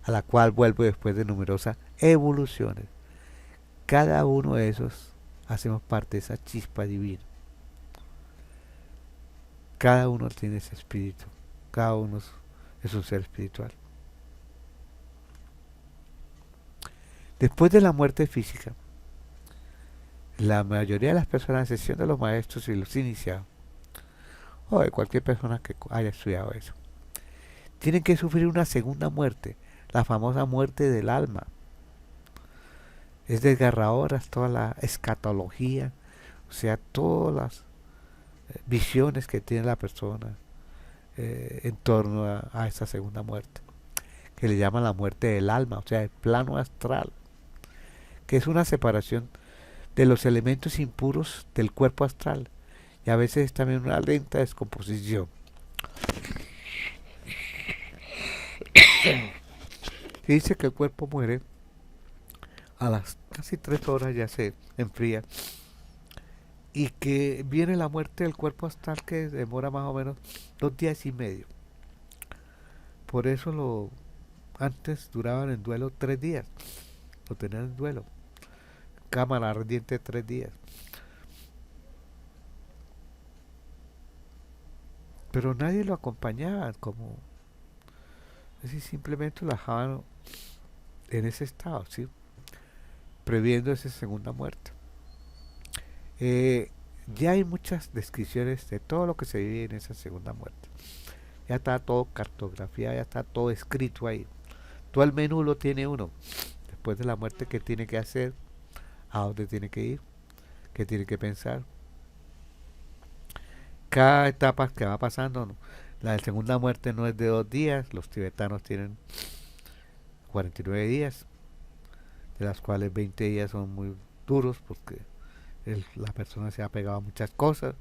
a la cual vuelvo después de numerosas evoluciones. Cada uno de esos hacemos parte de esa chispa divina. Cada uno tiene ese espíritu, cada uno es un ser espiritual. Después de la muerte física, la mayoría de las personas, a excepción de los maestros y los iniciados, o de cualquier persona que haya estudiado eso, tienen que sufrir una segunda muerte, la famosa muerte del alma. Es desgarradora toda la escatología, o sea, todas las visiones que tiene la persona en torno a esa segunda muerte, que le llaman la muerte del alma, o sea, el plano astral, que es una separación de los elementos impuros del cuerpo astral, y a veces es también una lenta descomposición. Y dice que el cuerpo muere a las casi 3 horas, ya se enfría, y que viene la muerte del cuerpo astral, que demora más o menos 2 días y medio. Por eso antes duraban en duelo 3 días, lo tenían en duelo, cámara ardiente 3 días. Pero nadie lo acompañaba, como es decir, simplemente lo dejaban en ese estado, ¿sí? Previendo esa segunda muerte. Ya hay muchas descripciones de todo lo que se vive en esa segunda muerte. Ya está todo cartografiado, ya está todo escrito ahí. Todo el menú lo tiene uno. Después de la muerte, ¿qué tiene que hacer? ¿A dónde tiene que ir? ¿Qué tiene que pensar? Cada etapa que va pasando, ¿no? La segunda muerte no es de 2 días. Los tibetanos tienen 49 días, de las cuales 20 días son muy duros porque la persona se ha pegado a muchas cosas,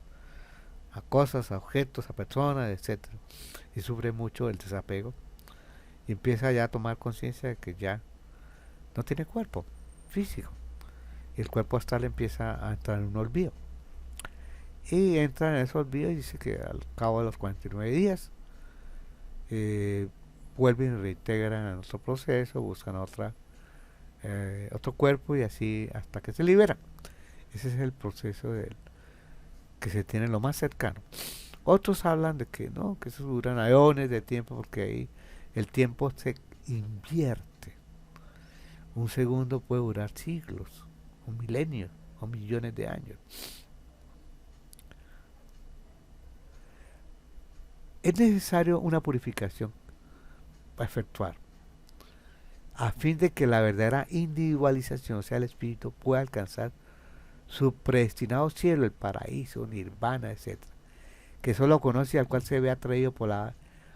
a objetos, a personas, etcétera, y sufre mucho el desapego y empieza ya a tomar conciencia de que ya no tiene cuerpo físico, y el cuerpo astral empieza a entrar en un olvido, y entra en ese olvido y dice que al cabo de los 49 días vuelven y reintegran a nuestro proceso, buscan otro cuerpo, y así hasta que se liberan. Ese es el proceso que se tiene lo más cercano. Otros hablan de que no, que eso duran eones de tiempo, porque ahí el tiempo se invierte. Un segundo puede durar siglos, un milenio o millones de años. Es necesario una purificación para efectuar, a fin de que la verdadera individualización, o sea, el espíritu, pueda alcanzar su predestinado cielo, el paraíso, nirvana, etc., que solo conoce y al cual se ve atraído por la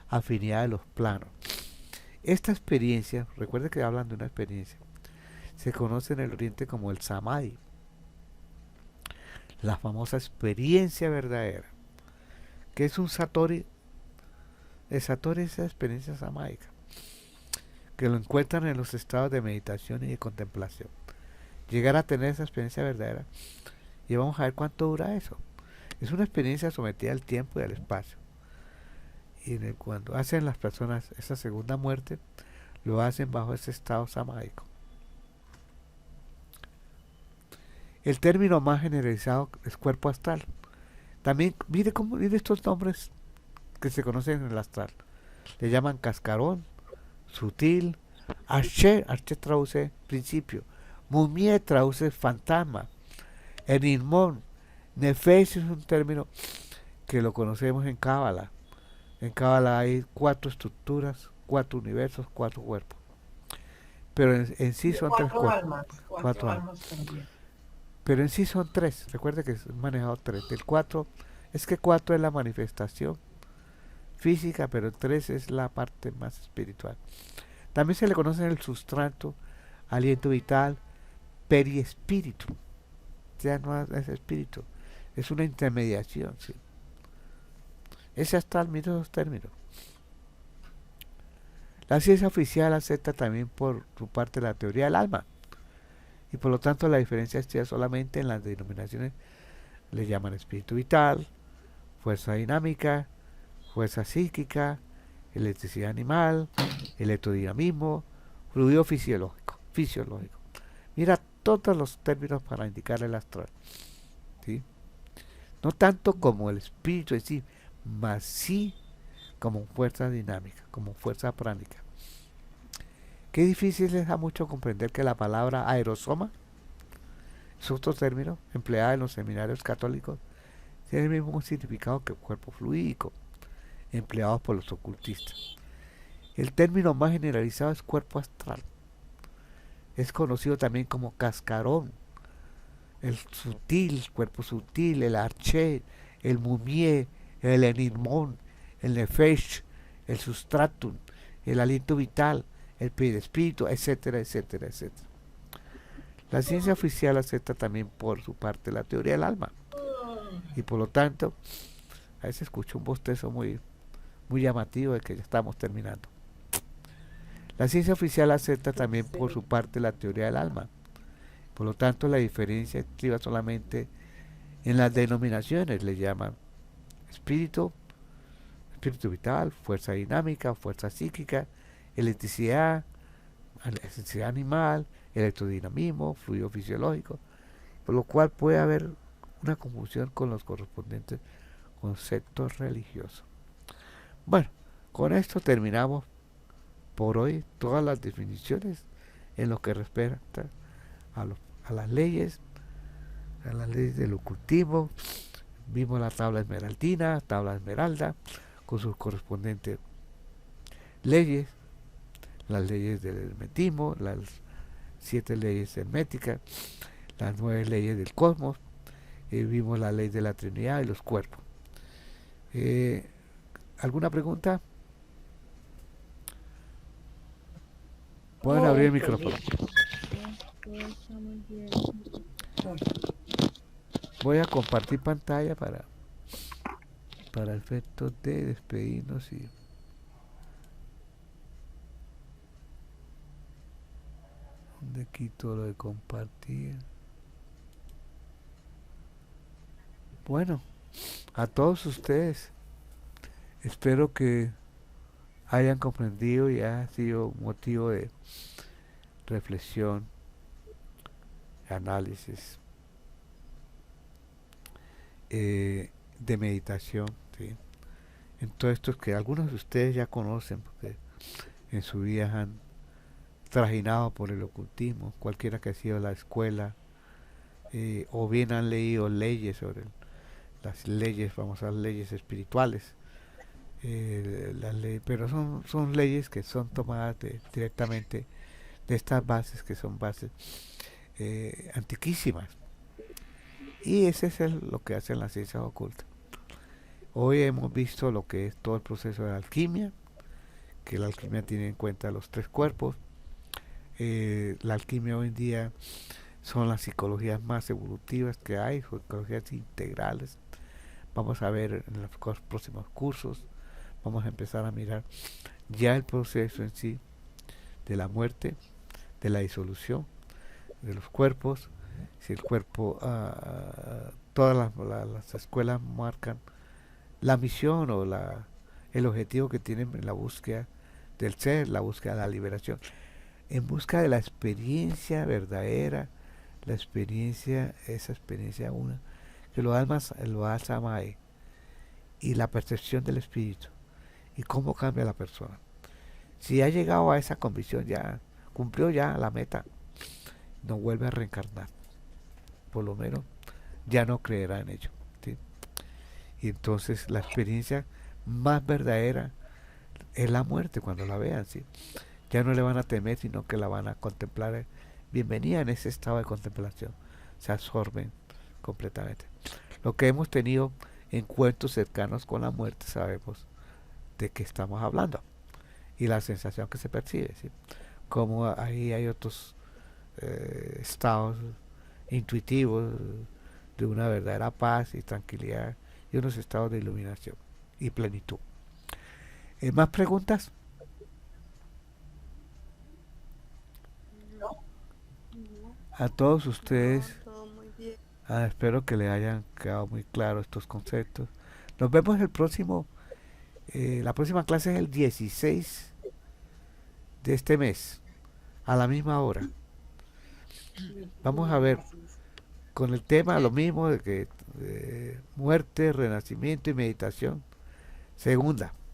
afinidad de los planos. Esta experiencia, recuerde que hablan de una experiencia, se conoce en el oriente como el samadhi, la famosa experiencia verdadera, que es un satori. El satori es esa experiencia samádica, que lo encuentran en los estados de meditación y de contemplación. Llegar a tener esa experiencia verdadera, y vamos a ver cuánto dura eso. Es una experiencia sometida al tiempo y al espacio, y cuando hacen las personas esa segunda muerte, lo hacen bajo ese estado samádico. El término más generalizado es cuerpo astral. También mire estos nombres que se conocen en el astral. Le llaman cascarón, sutil, arche traduce principio, mumie traduce fantasma, enigmón, Nefesh es un término que lo conocemos en Cábala. En Cábala hay 4 estructuras, 4 universos, 4 cuerpos. Pero en sí son 3 Cuatro cuerpos. almas, 4 cuatro almas. almas también. Pero en sí son 3. Recuerde que es manejado 3. El 4 es que 4 es la manifestación física, pero el 3 es la parte más espiritual. También se le conoce el sustrato, aliento vital, periespíritu. Ya no es espíritu, es una intermediación. ¿Sí? Ese astral, mire esos términos. La ciencia oficial acepta también por su parte la teoría del alma. Y por lo tanto la diferencia está solamente en las denominaciones. Le llaman espíritu vital, fuerza dinámica, fuerza psíquica, electricidad animal, electrodinamismo, fluido fisiológico. Mira todos los términos para indicar el astral. ¿Sí? No tanto como el espíritu en sí, más sí como fuerza dinámica, como fuerza pránica. Qué difícil es a mucho comprender que la palabra aerosoma es otro término empleado en los seminarios católicos, tiene el mismo significado que cuerpo fluídico, empleado por los ocultistas. El término más generalizado es cuerpo astral. Es conocido también como cascarón, el sutil, cuerpo sutil, el arché, el mumié, el enigmón, el nefesh, el sustratum, el aliento vital, el perispíritu, etcétera, etcétera, etcétera. La ciencia oficial acepta también por su parte la teoría del alma. Y por lo tanto, a veces escucho un bostezo muy llamativo de que ya estamos terminando. La ciencia oficial acepta también por su parte la teoría del alma. Por lo tanto, la diferencia estriba solamente en las denominaciones. Le llaman espíritu vital, fuerza dinámica, fuerza psíquica, electricidad animal, electrodinamismo, fluido fisiológico, por lo cual puede haber una confusión con los correspondientes conceptos religiosos. Bueno, con esto terminamos por hoy todas las definiciones en lo que respecta a las leyes del ocultismo. Vimos la tabla esmeraldina, tabla esmeralda, con sus correspondientes leyes, las leyes del hermetismo, las 7 leyes herméticas, las 9 leyes del cosmos, vimos la ley de la Trinidad y los cuerpos. ¿Alguna pregunta? Pueden abrir el micrófono. Voy a compartir pantalla para efectos de despedirnos y donde quito lo de compartir. Bueno, a todos ustedes espero que hayan comprendido y haya sido motivo de reflexión, análisis, de meditación, ¿sí? En todo esto que algunos de ustedes ya conocen porque en su vida han trajinado por el ocultismo, cualquiera que ha sido la escuela, o bien han leído leyes sobre las leyes, vamos a las leyes espirituales, pero son leyes que son tomadas directamente de estas bases que son bases antiquísimas, y ese es lo que hacen las ciencias ocultas. Hoy hemos visto lo que es todo el proceso de la alquimia, que la alquimia tiene en cuenta los 3 cuerpos. La alquimia hoy en día son las psicologías más evolutivas que hay, psicologías integrales. Vamos a ver en los próximos cursos, vamos a empezar a mirar ya el proceso en sí de la muerte, de la disolución de los cuerpos. Si el cuerpo, todas las escuelas marcan la misión o el objetivo que tienen en la búsqueda del ser, la búsqueda de la liberación, en busca de la experiencia verdadera, esa experiencia una, que lo alma y la percepción del espíritu, y cómo cambia la persona. Si ha llegado a esa convicción, ya cumplió ya la meta, no vuelve a reencarnar, por lo menos ya no creerá en ello. ¿Sí? Y entonces la experiencia más verdadera es la muerte cuando la vean. ¿Sí? Ya no le van a temer, sino que la van a contemplar. Bienvenida en ese estado de contemplación. Se absorben completamente. Lo que hemos tenido encuentros cercanos con la muerte, sabemos de qué estamos hablando y la sensación que se percibe. ¿Sí? Como ahí hay otros estados intuitivos de una verdadera paz y tranquilidad y unos estados de iluminación y plenitud. ¿Más preguntas? A todos ustedes, Todo muy bien. espero que les hayan quedado muy claros estos conceptos. Nos vemos el próximo, la próxima clase es el 16 de este mes, a la misma hora. Vamos a ver con el tema lo mismo de que muerte, renacimiento y meditación.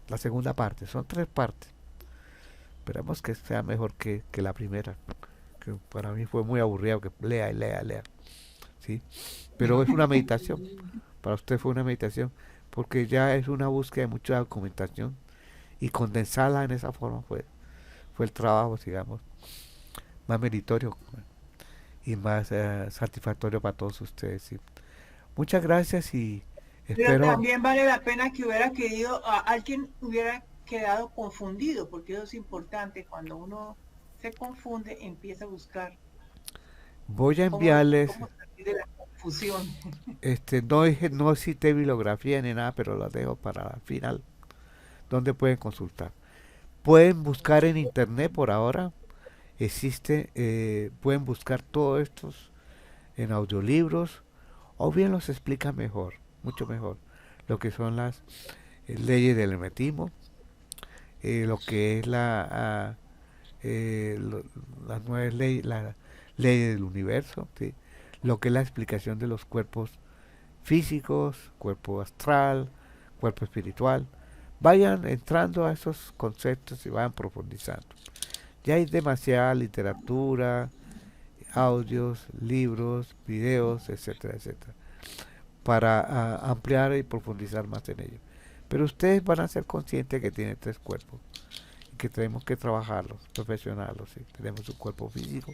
La segunda parte, son 3 partes. Esperamos que sea mejor que la primera, que para mí fue muy aburrido que lea y lea, lea. ¿Sí? Pero es una meditación, para usted fue una meditación, porque ya es una búsqueda de mucha documentación y condensarla en esa forma fue el trabajo, digamos, más meritorio y más satisfactorio para todos ustedes. ¿Sí? Muchas gracias y Pero espero... también vale la pena que hubiera querido, alguien hubiera quedado confundido, porque eso es importante. Cuando uno se confunde, empieza a buscar Voy a cómo enviarles, salir de la confusión. no cité bibliografía ni nada, pero las dejo para el final, donde pueden consultar. Pueden buscar en internet por ahora, pueden buscar todos estos en audiolibros, o bien los explica mejor, mucho mejor, lo que son las leyes del hermetismo, lo que es las 9 leyes, la ley del universo, ¿sí? Lo que es la explicación de los cuerpos físicos, cuerpo astral, cuerpo espiritual. Vayan entrando a esos conceptos y vayan profundizando. Ya hay demasiada literatura, audios, libros, videos, etcétera, etcétera, para ampliar y profundizar más en ello. Pero ustedes van a ser conscientes que tienen 3 cuerpos y que tenemos que trabajarlos, profesionarlos. ¿Sí? Tenemos un cuerpo físico,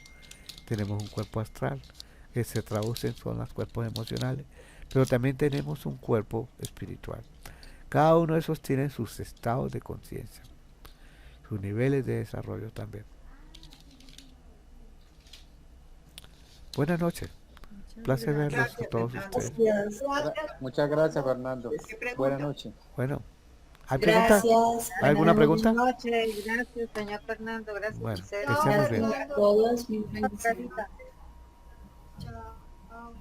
tenemos un cuerpo astral, que se traducen son los cuerpos emocionales, pero también tenemos un cuerpo espiritual. Cada uno de esos tiene sus estados de conciencia, sus niveles de desarrollo también. Buenas noches. Placer verlos a todos ustedes. Muchas gracias, Fernando. Buenas noches. Bueno, ¿hay preguntas? Gracias. ¿Hay alguna pregunta? Buenas noches. Gracias, señor Fernando. Gracias. Bueno, Ustedes. que estemos bien. Fernando. Todos mis bendiciones. Chao.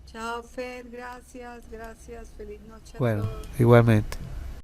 Chao, Fer. Gracias. Gracias. Feliz noche a Bueno, todos. igualmente.